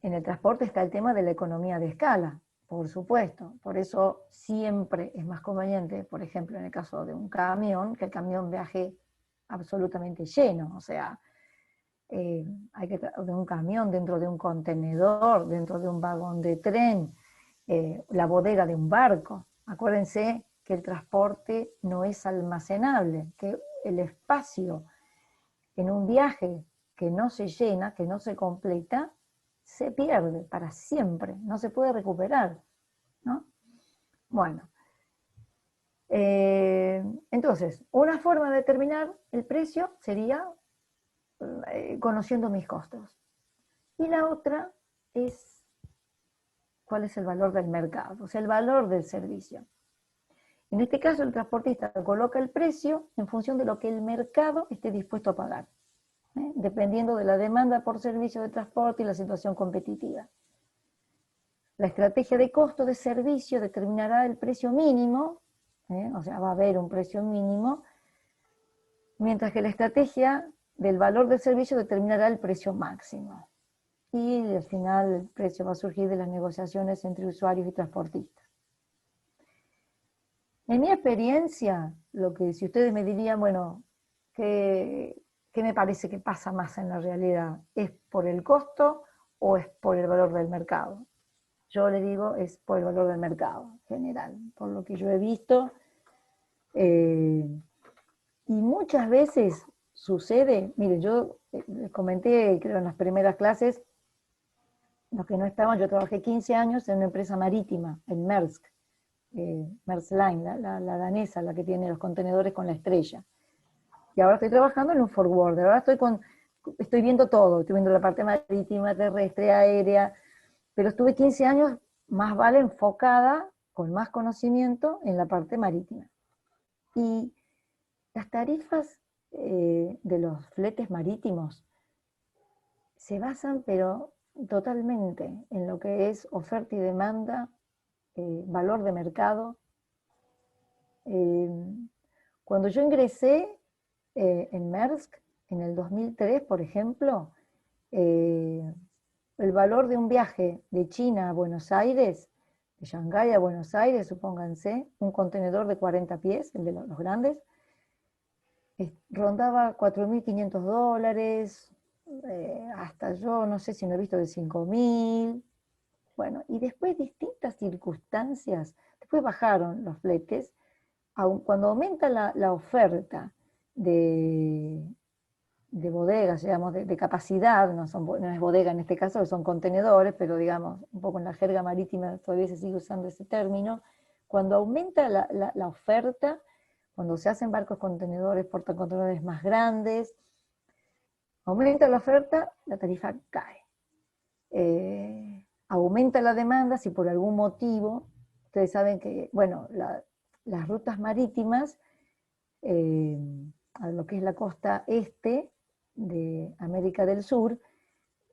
En el transporte está el tema de la economía de escala, por supuesto. Por eso siempre es más conveniente, por ejemplo, en el caso de un camión, que el camión viaje absolutamente lleno. O sea, hay que de un camión, dentro de un contenedor, dentro de un vagón de tren, la bodega de un barco. Acuérdense que el transporte no es almacenable, que el espacio en un viaje que no se llena, que no se completa, se pierde para siempre, no se puede recuperar, ¿no? Bueno, entonces, una forma de determinar el precio sería conociendo mis costos. Y la otra es cuál es el valor del mercado, o sea, el valor del servicio. En este caso, el transportista coloca el precio en función de lo que el mercado esté dispuesto a pagar, dependiendo de la demanda por servicio de transporte y la situación competitiva. La estrategia de costo de servicio determinará el precio mínimo, o sea, va a haber un precio mínimo, mientras que la estrategia del valor del servicio determinará el precio máximo. Y al final el precio va a surgir de las negociaciones entre usuarios y transportistas. En mi experiencia, si ustedes me dirían, bueno, ¿qué me parece que pasa más en la realidad? ¿Es por el costo o es por el valor del mercado? Yo le digo, es por el valor del mercado en general, por lo que yo he visto. Y muchas veces sucede, mire, yo les comenté, creo en las primeras clases, los que no estaban, yo trabajé 15 años en una empresa marítima, en Maersk, Maersk Line, la danesa, la que tiene los contenedores con la estrella. Y ahora estoy trabajando en un forwarder, ahora estoy con estoy viendo todo, estoy viendo la parte marítima, terrestre, aérea, pero estuve 15 años más vale enfocada, con más conocimiento, en la parte marítima. Y las tarifas de los fletes marítimos se basan, pero totalmente, en lo que es oferta y demanda, valor de mercado. Cuando yo ingresé en Maersk, en el 2003, por ejemplo, el valor de un viaje de China a Buenos Aires, de Shanghái a Buenos Aires, supónganse, un contenedor de 40 pies, el de los grandes, rondaba $4.500, hasta yo no sé si no he visto de 5.000. Bueno, y después distintas circunstancias, después bajaron los fletes, cuando aumenta la oferta de bodegas, digamos, de capacidad, no es bodega en este caso, son contenedores, pero digamos, un poco en la jerga marítima todavía se sigue usando ese término. Cuando aumenta la oferta, cuando se hacen barcos contenedores, portacontenedores más grandes, aumenta la oferta, la tarifa cae. Aumenta la demanda si por algún motivo, ustedes saben que, bueno, las rutas marítimas, a lo que es la costa este de América del Sur,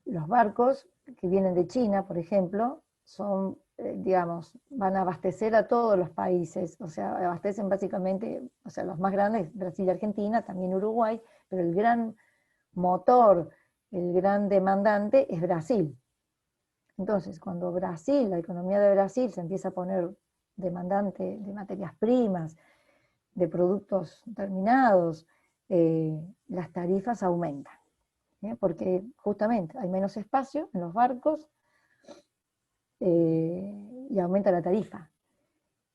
los barcos que vienen de China, por ejemplo, son, digamos, van a abastecer a todos los países, o sea, abastecen básicamente, o sea, los más grandes, Brasil y Argentina, también Uruguay, pero el gran motor, el gran demandante es Brasil. Entonces, cuando Brasil, la economía de Brasil se empieza a poner demandante de materias primas, de productos terminados, las tarifas aumentan, porque justamente hay menos espacio en los barcos y aumenta la tarifa.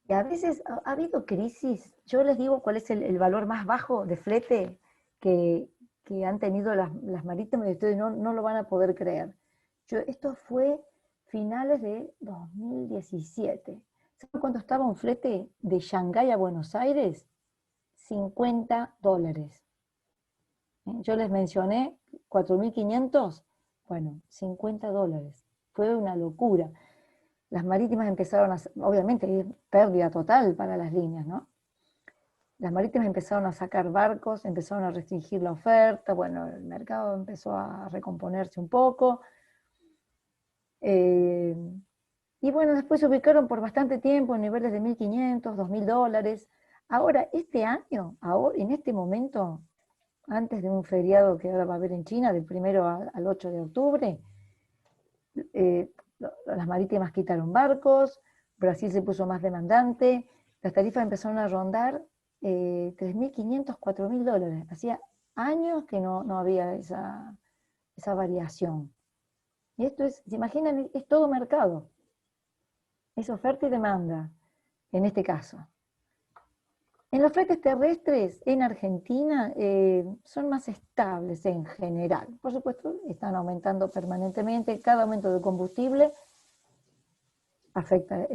Y a veces ha habido crisis, yo les digo cuál es el valor más bajo de flete que han tenido las marítimas, y ustedes no lo van a poder creer. Esto fue finales de 2017. ¿Saben cuánto estaba un flete de Shanghái a Buenos Aires? $50. Yo les mencioné 4.500, bueno, $50. Fue una locura. Las marítimas empezaron obviamente, pérdida total para las líneas, ¿no? Las marítimas empezaron a sacar barcos, empezaron a restringir la oferta, bueno, el mercado empezó a recomponerse un poco. Y bueno, después se ubicaron por bastante tiempo en niveles de $1.500, $2.000. Ahora, este año, ahora, en este momento, antes de un feriado que ahora va a haber en China, del 1 al 8 de octubre, las marítimas quitaron barcos, Brasil se puso más demandante, las tarifas empezaron a rondar $3.500, $4.000. Hacía años que no había esa variación. Y esto es, ¿se imaginan? Es todo mercado. Es oferta y demanda, en este caso. En los fletes terrestres en Argentina son más estables en general. Por supuesto, están aumentando permanentemente. Cada aumento de combustible afecta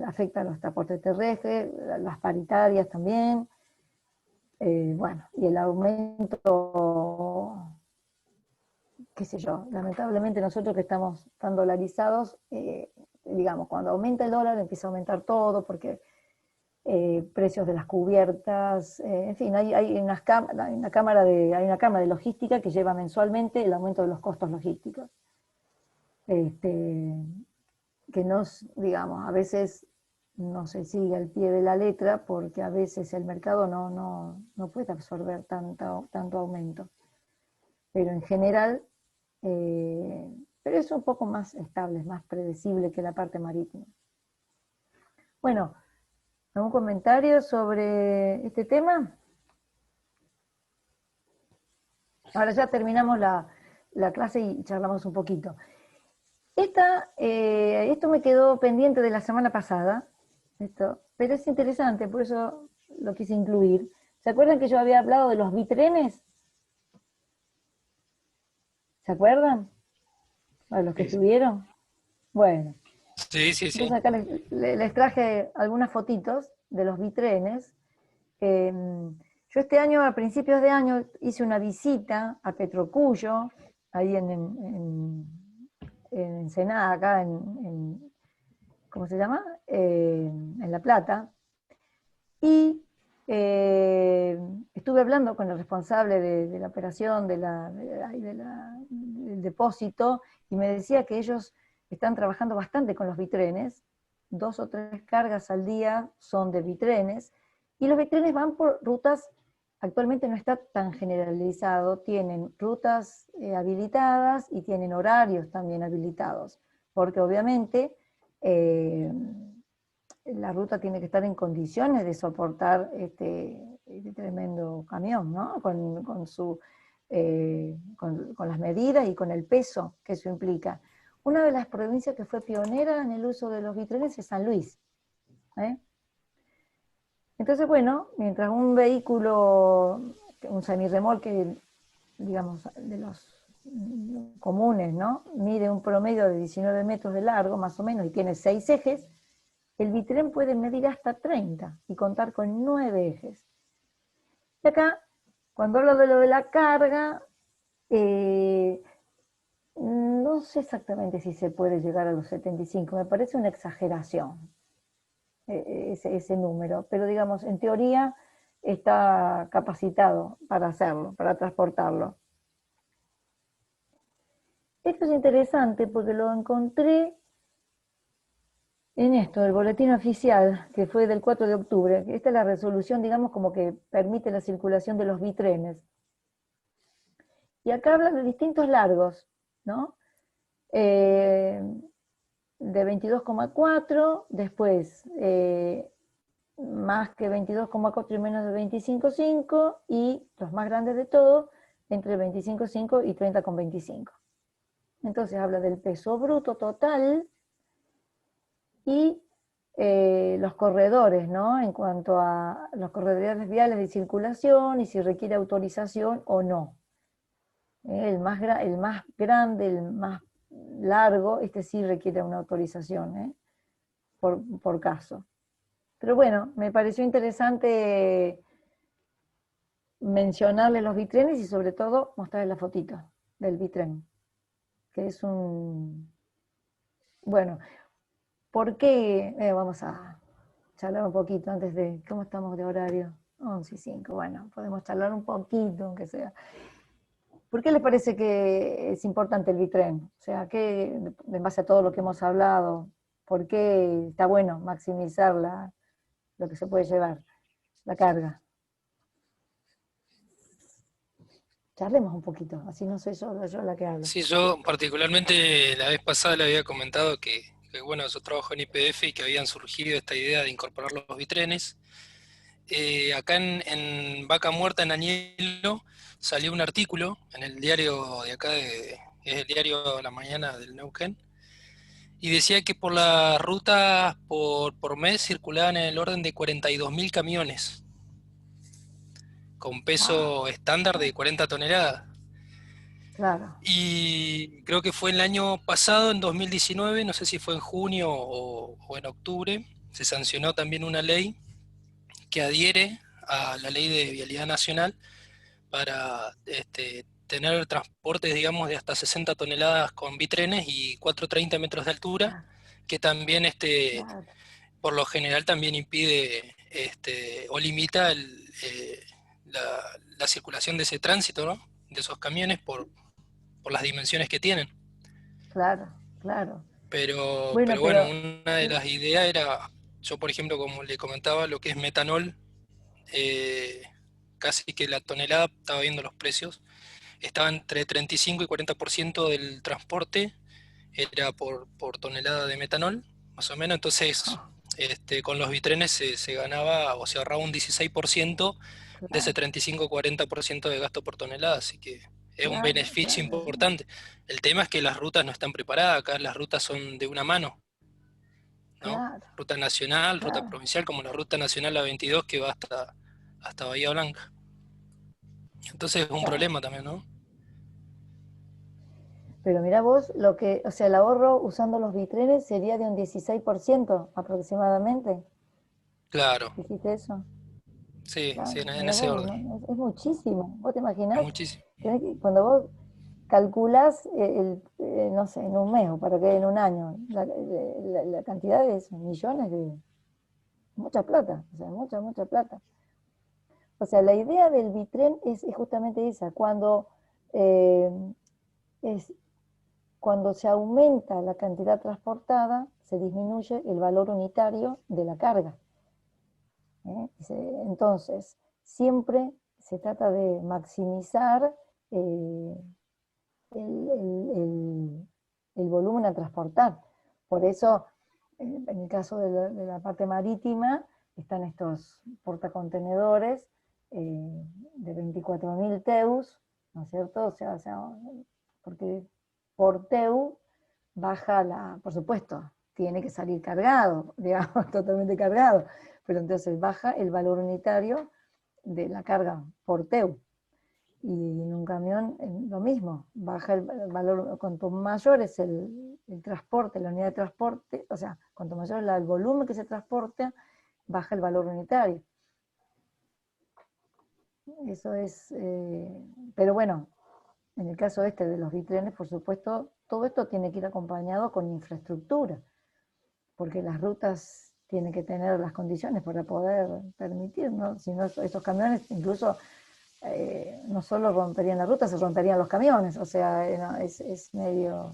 afecta a los transportes terrestres, las paritarias también. Bueno, y el aumento, qué sé yo, lamentablemente nosotros que estamos tan dolarizados, digamos, cuando aumenta el dólar empieza a aumentar todo, porque precios de las cubiertas, en fin, hay una cámara de logística que lleva mensualmente el aumento de los costos logísticos. Que digamos, a veces no se sigue al pie de la letra porque a veces el mercado no puede absorber tanto aumento. Pero en general, pero es un poco más estable, es más predecible que la parte marítima. Bueno, ¿algún comentario sobre este tema? Ahora ya terminamos la clase y charlamos un poquito. Esto me quedó pendiente de la semana pasada, pero es interesante, por eso lo quise incluir. ¿Se acuerdan que yo había hablado de los bitrenes? ¿Se acuerdan? Bueno, los que estuvieron. Bueno. Sí, sí, sí. Entonces acá les traje algunas fotitos de los bitrenes. Yo Yo este año, a principios de año, hice una visita a Petrocuyo, ahí en Ensenada, acá ¿cómo se llama? En La Plata. Y estuve hablando con el responsable de la operación del depósito, y me decía que ellos están trabajando bastante con los bitrenes, 2 o 3 cargas al día son de bitrenes, y los bitrenes van por rutas, actualmente no está tan generalizado, tienen rutas habilitadas y tienen horarios también habilitados, porque obviamente la ruta tiene que estar en condiciones de soportar este tremendo camión, ¿no? Con las medidas y con el peso que eso implica. Una de las provincias que fue pionera en el uso de los bitrenes es San Luis. Entonces, bueno, mientras un vehículo, un semirremolque, digamos, de los comunes, ¿no? Mide un promedio de 19 metros de largo, más o menos, y tiene 6 ejes, el bitren puede medir hasta 30 y contar con 9 ejes. Y acá, cuando hablo de lo de la carga, no sé exactamente si se puede llegar a los 75, me parece una exageración ese número, pero digamos, en teoría está capacitado para hacerlo, para transportarlo. Esto es interesante porque lo encontré en esto, el boletín oficial, que fue del 4 de octubre. Esta es la resolución, digamos, como que permite la circulación de los bitrenes. Y acá habla de distintos largos, ¿no? De 22,4, después más que 22,4 y menos de 25,5, y los más grandes de todos, entre 25,5 y 30,25. Entonces habla del peso bruto total y los corredores, ¿no? En cuanto a los corredores viales de circulación y si requiere autorización o no. El más grande, el más largo, este sí requiere una autorización, por caso. Pero bueno, me pareció interesante mencionarle los bitrenes y sobre todo mostrarle la fotito del bitren, que es un... Bueno, ¿por qué? Vamos a charlar un poquito antes de... ¿Cómo estamos de horario? 11:05, bueno, podemos charlar un poquito, aunque sea. ¿Por qué les parece que es importante el bitren? O sea, en base a todo lo que hemos hablado, ¿por qué está bueno maximizar lo que se puede llevar, la carga? Charlemos un poquito, así no soy solo yo la que hablo. Sí, yo particularmente la vez pasada le había comentado que, bueno, yo trabajo en YPF y que habían surgido esta idea de incorporar los bitrenes. Acá en Vaca Muerta, en Añelo, salió un artículo en el diario de acá, es el diario La Mañana del Neuquén, y decía que por las rutas por mes circulaban en el orden de 42.000 camiones, con peso estándar de 40 toneladas. Claro. Y creo que fue el año pasado, en 2019, no sé si fue en junio o en octubre, se sancionó también una ley que adhiere a la ley de vialidad nacional para tener transportes, digamos, de hasta 60 toneladas con bitrenes y 430 metros de altura, que también Claro. por lo general también impide o limita la circulación de ese tránsito, ¿no? De esos camiones por las dimensiones que tienen. Claro, claro. Pero Bueno, bueno, pero una de las ideas era, yo por ejemplo, como le comentaba, lo que es metanol, casi que la tonelada, estaba viendo los precios, estaba entre 35 y 40% del transporte, era por tonelada de metanol, más o menos. Entonces con los bitrenes se ganaba o se ahorraba un 16% de ese claro, 35-40% de gasto por tonelada, así que es un claro, beneficio claro, importante. El tema es que las rutas no están preparadas, acá las rutas son de una mano, ¿no? claro, Ruta nacional, ruta claro. provincial, como la ruta nacional A22 que va hasta Bahía Blanca. Entonces es un Claro. problema también, ¿no? Pero mirá vos, o sea, el ahorro usando los bitrenes sería de un 16% aproximadamente. Claro, ¿Dijiste eso? Sí, Claro, sí, en mira ese vos, orden. ¿no? Es muchísimo. ¿Vos te Es imaginás? muchísimo. Cuando vos calculás, no sé, en un mes o para que en un año, la cantidad de esos millones de mucha plata, o sea, mucha, mucha plata. O sea, la idea del bitren es justamente esa, eh, es, cuando se aumenta la cantidad transportada, se disminuye el valor unitario de la carga. Entonces, siempre se trata de maximizar el volumen a transportar. Por eso, en el caso de la parte marítima, están estos portacontenedores de 24.000 teus, ¿no es cierto? O sea, porque por teu baja por supuesto, tiene que salir cargado, digamos, totalmente cargado, pero entonces baja el valor unitario de la carga por teu. Y en un camión lo mismo, baja el valor, cuanto mayor es el transporte, la unidad de transporte, o sea, cuanto mayor es el volumen que se transporta, baja el valor unitario. Eso es, pero bueno, en el caso este de los bitrenes, por supuesto, todo esto tiene que ir acompañado con infraestructura, porque las rutas tienen que tener las condiciones para poder permitir, ¿no? Si no, esos camiones incluso no solo romperían la ruta, se romperían los camiones, o sea, es medio,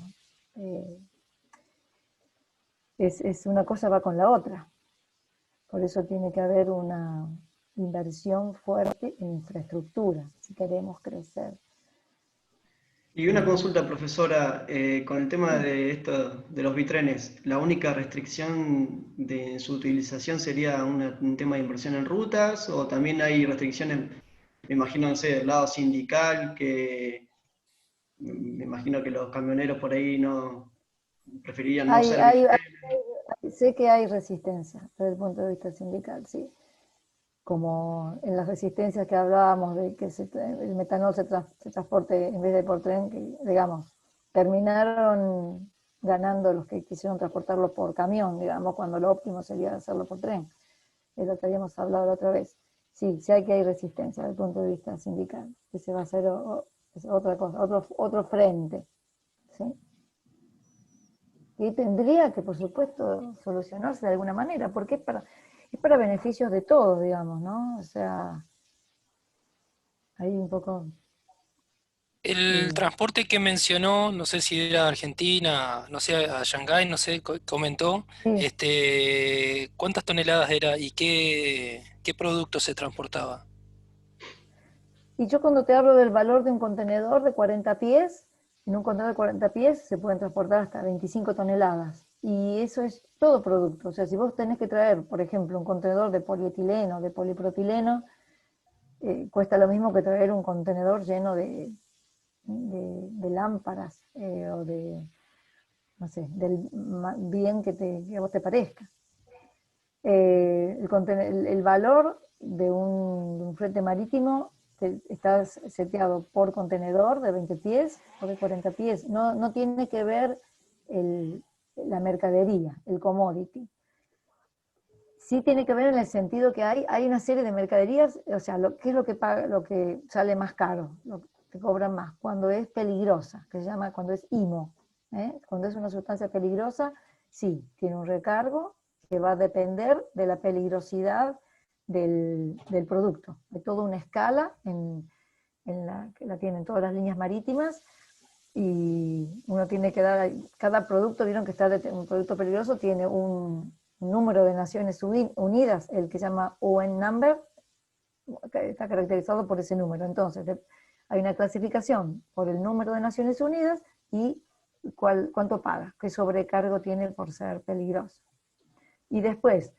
es una cosa va con la otra. Por eso tiene que haber una inversión fuerte en infraestructura, si queremos crecer. Y una consulta, profesora, con el tema Sí. de esto de los bitrenes, ¿la única restricción de su utilización sería un tema de inversión en rutas o también hay restricciones, me imagino, no sé, del lado sindical, que me imagino que los camioneros por ahí no preferirían no Hay, usar hay, bitrenes? sé que hay resistencia desde el punto de vista sindical, sí. Como en las resistencias que hablábamos de que el metanol se transporte en vez de por tren, que, digamos, terminaron ganando los que quisieron transportarlo por camión, digamos, cuando lo óptimo sería hacerlo por tren. Es lo que habíamos hablado la otra vez. Sí, sí hay que hay resistencia desde el punto de vista sindical. Ese va a ser es otra cosa, otro frente. ¿Sí? Y tendría que, por supuesto, solucionarse de alguna manera, porque es para beneficios de todos, digamos, ¿no? O sea, ahí un poco... El transporte que mencionó, no sé si era a Argentina, no sé, a Shanghái, no sé, comentó, sí. ¿cuántas toneladas era y qué producto se transportaba? Y yo cuando te hablo del valor de un contenedor de 40 pies, en un contenedor de 40 pies se pueden transportar hasta 25 toneladas. Y eso es todo producto. O sea, si vos tenés que traer, por ejemplo, un contenedor de polietileno, de polipropileno, cuesta lo mismo que traer un contenedor lleno de lámparas o de, no sé, del bien que a vos te parezca. El valor de un flete marítimo está seteado por contenedor de 20 pies o de 40 pies. No tiene que ver la mercadería, el commodity. Sí tiene que ver en el sentido que hay una serie de mercaderías, o sea, ¿qué es lo que paga, lo que sale más caro, lo que cobran más? Cuando es peligrosa, que se llama cuando es IMO. Cuando es una sustancia peligrosa, sí, tiene un recargo que va a depender de la peligrosidad del producto. Hay toda una escala que la tienen todas las líneas marítimas y uno tiene que dar, cada producto, vieron que un producto peligroso tiene un número de Naciones Unidas, el que se llama UN number, que está caracterizado por ese número. Entonces, hay una clasificación por el número de Naciones Unidas y cuánto paga, qué sobrecargo tiene por ser peligroso. Y después,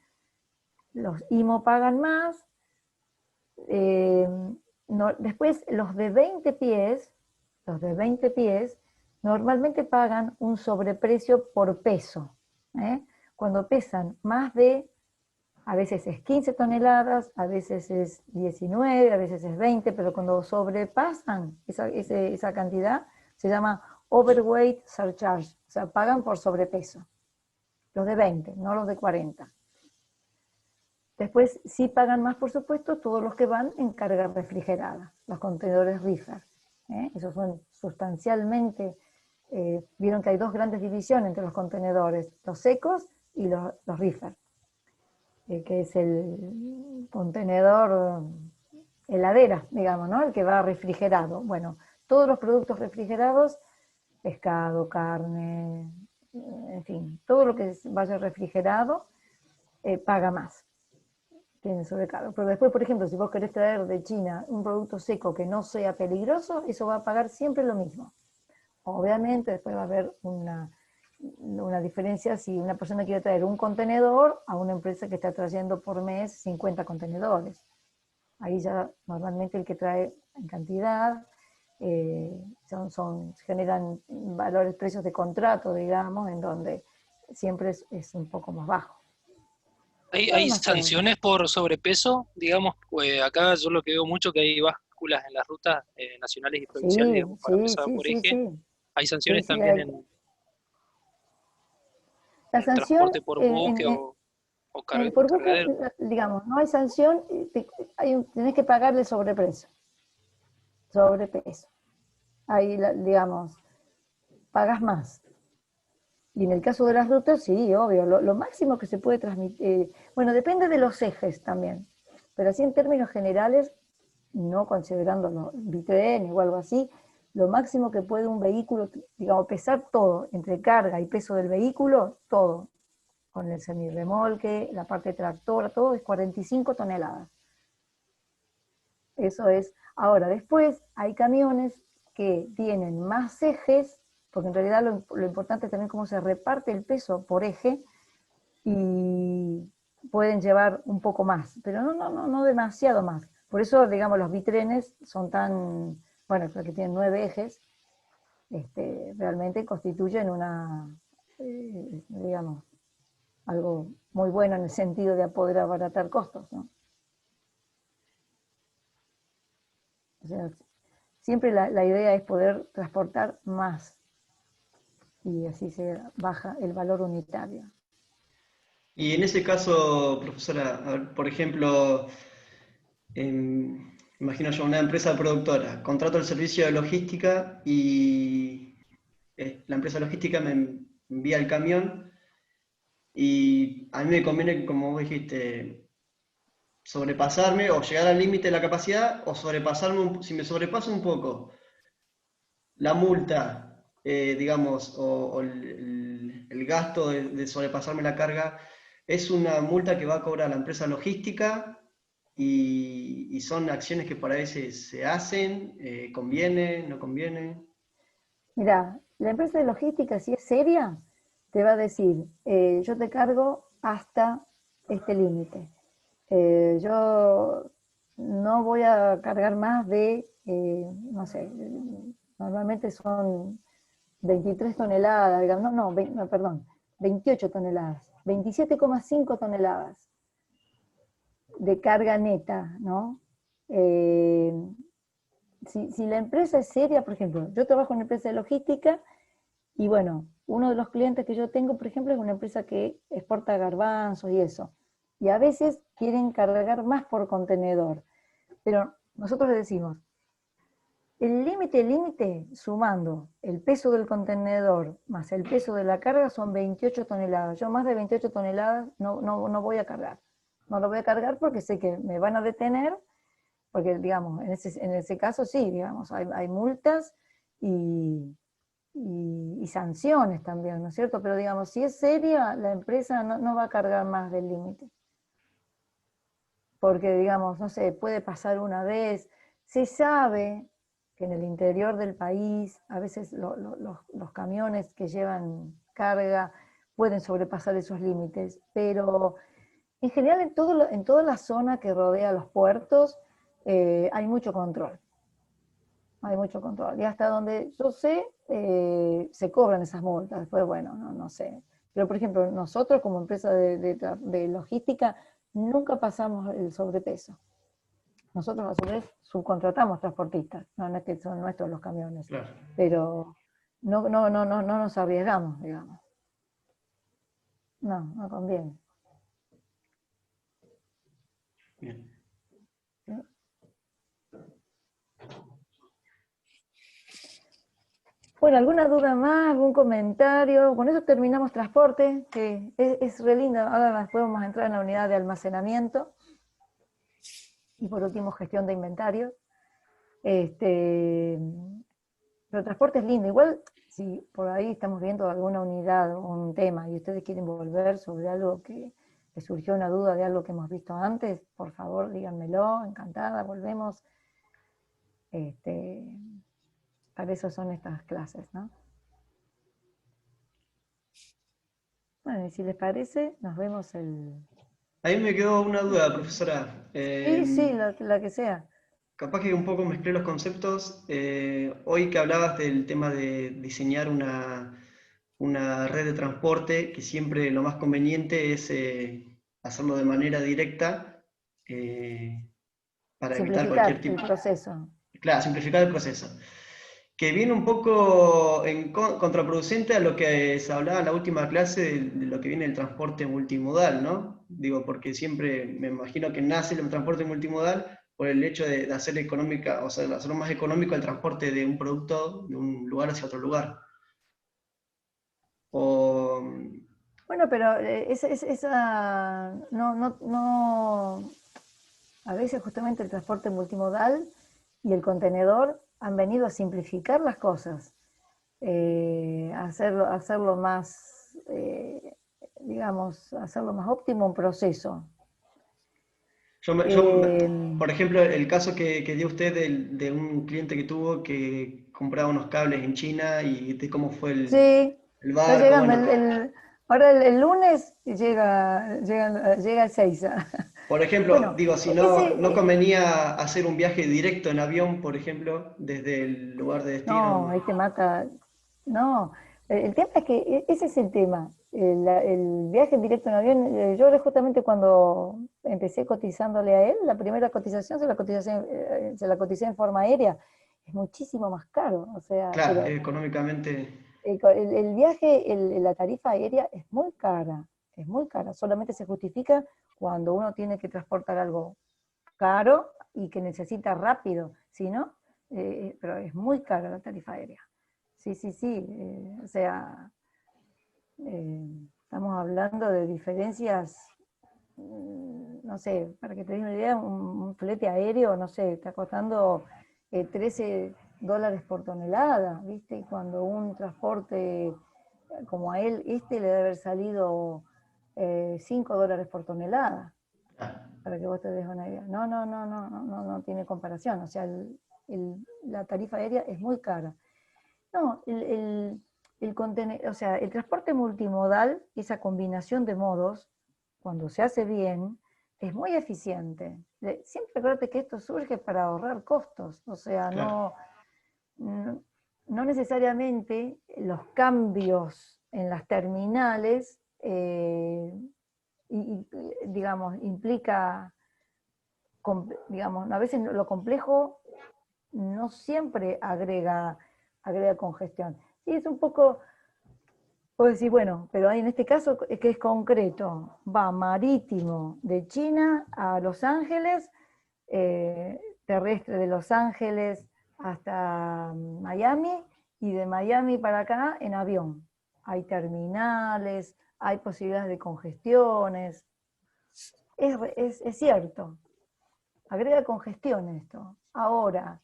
los IMO pagan más, después los de 20 pies, normalmente pagan un sobreprecio por peso. Cuando pesan más de, a veces es 15 toneladas, a veces es 19, a veces es 20, pero cuando sobrepasan esa cantidad, se llama overweight surcharge, o sea, pagan por sobrepeso. Los de 20, no los de 40. Después sí pagan más, por supuesto, todos los que van en carga refrigerada, los contenedores reefer. Esos son sustancialmente, vieron que hay dos grandes divisiones entre los contenedores, los secos y los reefer, que es el contenedor heladera, digamos, ¿no? El que va refrigerado. Bueno, todos los productos refrigerados, pescado, carne, en fin, todo lo que vaya refrigerado paga más. Tiene sobrecargo. Pero después, por ejemplo, si vos querés traer de China un producto seco que no sea peligroso, eso va a pagar siempre lo mismo. Obviamente después va a haber una diferencia si una persona quiere traer un contenedor a una empresa que está trayendo por mes 50 contenedores. Ahí ya normalmente el que trae en cantidad, generan valores, precios de contrato, digamos, en donde siempre es un poco más bajo. ¿Hay sanciones por sobrepeso? Digamos, pues acá yo lo que veo mucho que hay básculas en las rutas nacionales y provinciales, digamos, para pesar por eje. Sí. ¿Hay sanciones Sí, también la en sanción, transporte por buque o por buque, cargadero? digamos, no hay sanción, tenés que pagar el sobrepeso. Ahí, digamos, pagas más. Y en el caso de las rutas, sí, obvio, lo máximo que se puede transmitir, bueno, depende de los ejes también, pero así en términos generales, no considerando los bitren o algo así, lo máximo que puede un vehículo, digamos, pesar todo, entre carga y peso del vehículo, todo, con el semirremolque, la parte tractora, todo es 45 toneladas. Eso es. Ahora, después hay camiones que tienen más ejes, porque en realidad lo importante es también cómo se reparte el peso por eje, y pueden llevar un poco más, pero no demasiado más. Por eso, digamos, los bitrenes son tan, bueno, que tienen 9 ejes, realmente constituyen digamos, algo muy bueno en el sentido de poder abaratar costos, ¿no? O sea, siempre la idea es poder transportar más, y así se baja el valor unitario. Y en ese caso, profesora, a ver, por ejemplo, imagino yo una empresa productora, contrato el servicio de logística y la empresa logística me envía el camión y a mí me conviene, como vos dijiste, sobrepasarme o llegar al límite de la capacidad o sobrepasarme, si me sobrepaso un poco, la multa, digamos, o el gasto de sobrepasarme la carga, es una multa que va a cobrar la empresa logística y son acciones que por ahí se hacen, conviene, no conviene. Mirá, la empresa de logística, si es seria, te va a decir, yo te cargo hasta este límite. Yo no voy a cargar más de, no sé, normalmente son 23 toneladas, digamos, perdón, 28 toneladas, 27,5 toneladas de carga neta, ¿no? Si la empresa es seria, por ejemplo, yo trabajo en una empresa de logística y bueno, uno de los clientes que yo tengo, por ejemplo, es una empresa que exporta garbanzos y eso. Y a veces quieren cargar más por contenedor. Pero nosotros le decimos, el límite, sumando el peso del contenedor más el peso de la carga, son 28 toneladas. Yo más de 28 toneladas no voy a cargar. No lo voy a cargar porque sé que me van a detener, porque, digamos, en ese caso sí, digamos, hay multas y sanciones también, ¿no es cierto? Pero, digamos, si es seria, la empresa no va a cargar más del límite. Porque, digamos, no sé, puede pasar una vez, se sabe que en el interior del país, a veces los camiones que llevan carga pueden sobrepasar esos límites, pero en general en toda la zona que rodea los puertos hay mucho control. Hay mucho control. Y hasta donde yo sé, se cobran esas multas. Después, bueno, no sé. Pero, por ejemplo, nosotros como empresa de logística nunca pasamos el sobrepeso. Nosotros a su vez subcontratamos transportistas, no es que son nuestros los camiones, Claro. pero no nos arriesgamos, digamos. No conviene. Bien. Bueno, ¿alguna duda más? ¿Algún comentario? Con eso terminamos transporte, que es re lindo. Ahora después vamos a entrar en la unidad de almacenamiento. Y por último, gestión de inventario. Pero transporte es lindo. Igual, si por ahí estamos viendo alguna unidad o un tema y ustedes quieren volver sobre algo que surgió una duda de algo que hemos visto antes, por favor díganmelo, encantada, volvemos. Para eso son estas clases, ¿no? Bueno, y si les parece, nos vemos el... Ahí me quedó una duda, profesora. Sí, la que sea. Capaz que un poco mezclé los conceptos. Hoy que hablabas del tema de diseñar una red de transporte, que siempre lo más conveniente es hacerlo de manera directa para evitar Simplificar cualquier el tipo. proceso. Claro, simplificar el proceso. Que viene un poco contraproducente a lo que se hablaba en la última clase de lo que viene el transporte multimodal, ¿no? Digo, porque siempre me imagino que nace el transporte multimodal por el hecho de hacer económica, o sea, de hacerlo más económico el transporte de un producto de un lugar hacia otro lugar. O, Bueno, pero a veces justamente el transporte multimodal y el contenedor han venido a simplificar las cosas, hacerlo más, digamos, hacerlo más óptimo un proceso. por ejemplo, el caso que dio usted de un cliente que tuvo que compraba unos cables en China y de cómo fue Sí, el está barco, llegando. bueno. Ahora el lunes llega el 6. Por ejemplo, Bueno, digo, si no convenía hacer un viaje directo en avión, por ejemplo, desde el lugar de no, destino. ahí te mata. No, el tema es que ese es el tema. El viaje en directo en avión, yo justamente cuando empecé cotizándole a él, la primera cotización se la coticé en forma aérea, es muchísimo más caro, o sea, Claro, pero económicamente. el viaje, la tarifa aérea es muy cara, solamente se justifica cuando uno tiene que transportar algo caro y que necesita rápido, si no, pero es muy cara la tarifa aérea. Sí, sí, sí, o sea, estamos hablando de diferencias, no sé, para que te des una idea, un flete aéreo, no sé, está costando $13 por tonelada, ¿viste? Y cuando un transporte como a él, le debe haber salido $5 por tonelada, Ah, para que vos te des una idea. No tiene comparación, o sea, la tarifa aérea es muy cara. No, o sea, el transporte multimodal, esa combinación de modos, cuando se hace bien, es muy eficiente. Siempre acuérdate que esto surge para ahorrar costos, o sea, claro. no necesariamente los cambios en las terminales, digamos, implica, digamos, a veces lo complejo no siempre agrega congestión. Sí, es un poco, puedo decir, bueno, pero en este caso es que es concreto, va marítimo de China a Los Ángeles, terrestre de Los Ángeles hasta Miami, y de Miami para acá en avión. Hay terminales, hay posibilidades de congestiones. Es cierto, agrega congestión esto. Ahora,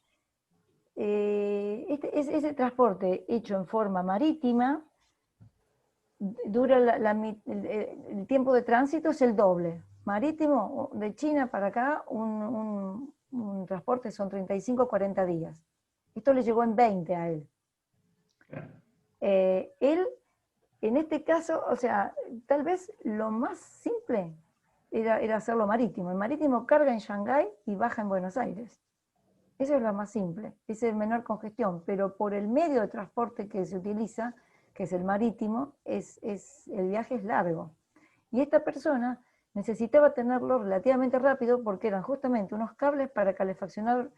ese transporte hecho en forma marítima dura el tiempo de tránsito es el doble. Marítimo, de China para acá, un transporte son 35 o 40 días. Esto le llegó en 20 a él. Claro. Él, en este caso, o sea, tal vez lo más simple era hacerlo marítimo. El marítimo carga en Shanghái y baja en Buenos Aires. Eso es lo más simple, es el menor congestión, pero por el medio de transporte que se utiliza, que es el marítimo, el viaje es largo. Y esta persona necesitaba tenerlo relativamente rápido porque eran justamente unos cables para calefaccionar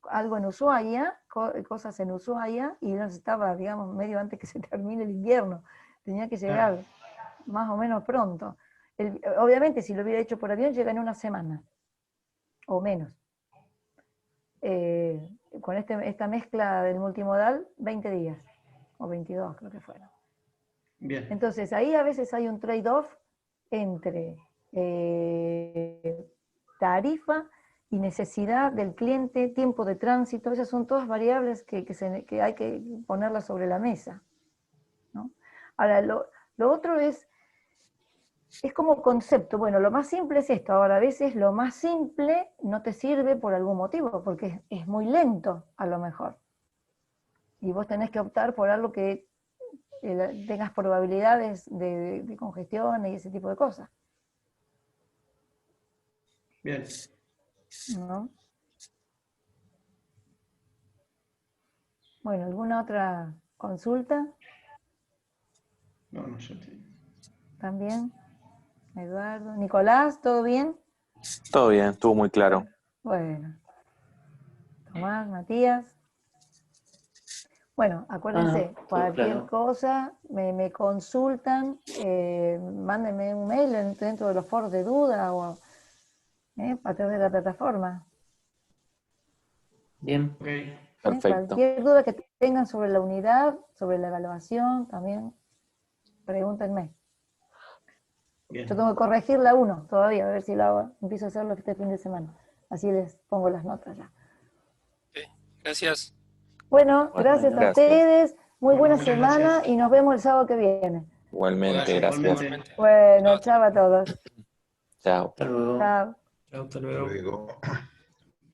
algo en Ushuaia, cosas en Ushuaia, y él necesitaba, digamos, medio antes que se termine el invierno. Tenía que llegar más o menos pronto. Obviamente, si lo hubiera hecho por avión, llega en una semana. o menos. Con esta mezcla del multimodal, 20 días, o 22 creo que fueron. Bien. Entonces ahí a veces hay un trade-off entre tarifa y necesidad del cliente, tiempo de tránsito, esas son todas variables que hay que ponerlas sobre la mesa, ¿no? Ahora, lo otro es como concepto. Bueno, lo más simple es esto. Ahora, a veces lo más simple no te sirve por algún motivo, porque es muy lento, a lo mejor. Y vos tenés que optar por algo que tengas probabilidades de congestión y ese tipo de cosas. Bien. ¿No? Bueno, ¿alguna otra consulta? No, yo te... También. Eduardo. Nicolás, ¿todo bien? Todo bien, estuvo muy claro. Bueno. Tomás, Matías. Bueno, acuérdense, todo cualquier claro. cosa, me consultan, mándenme un mail dentro de los foros de duda o a través de la plataforma. Bien. Ok. Perfecto. Cualquier duda que tengan sobre la unidad, sobre la evaluación, también pregúntenme. Bien. Yo tengo que corregir la 1 todavía, a ver si la hago, empiezo a hacerlo este fin de semana. Así les pongo las notas ya. Ok, gracias. Bueno, Bueno, gracias a gracias. ustedes, muy Bueno, buena muchas semana gracias. y nos vemos el sábado que viene. Igualmente, Bueno, gracias. igualmente. Bueno, chao a todos. Chao. Hasta luego. Chao, Chao, hasta Hasta luego. luego.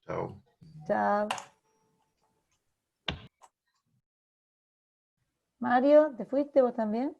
Chao. chao. Mario, ¿te fuiste vos también?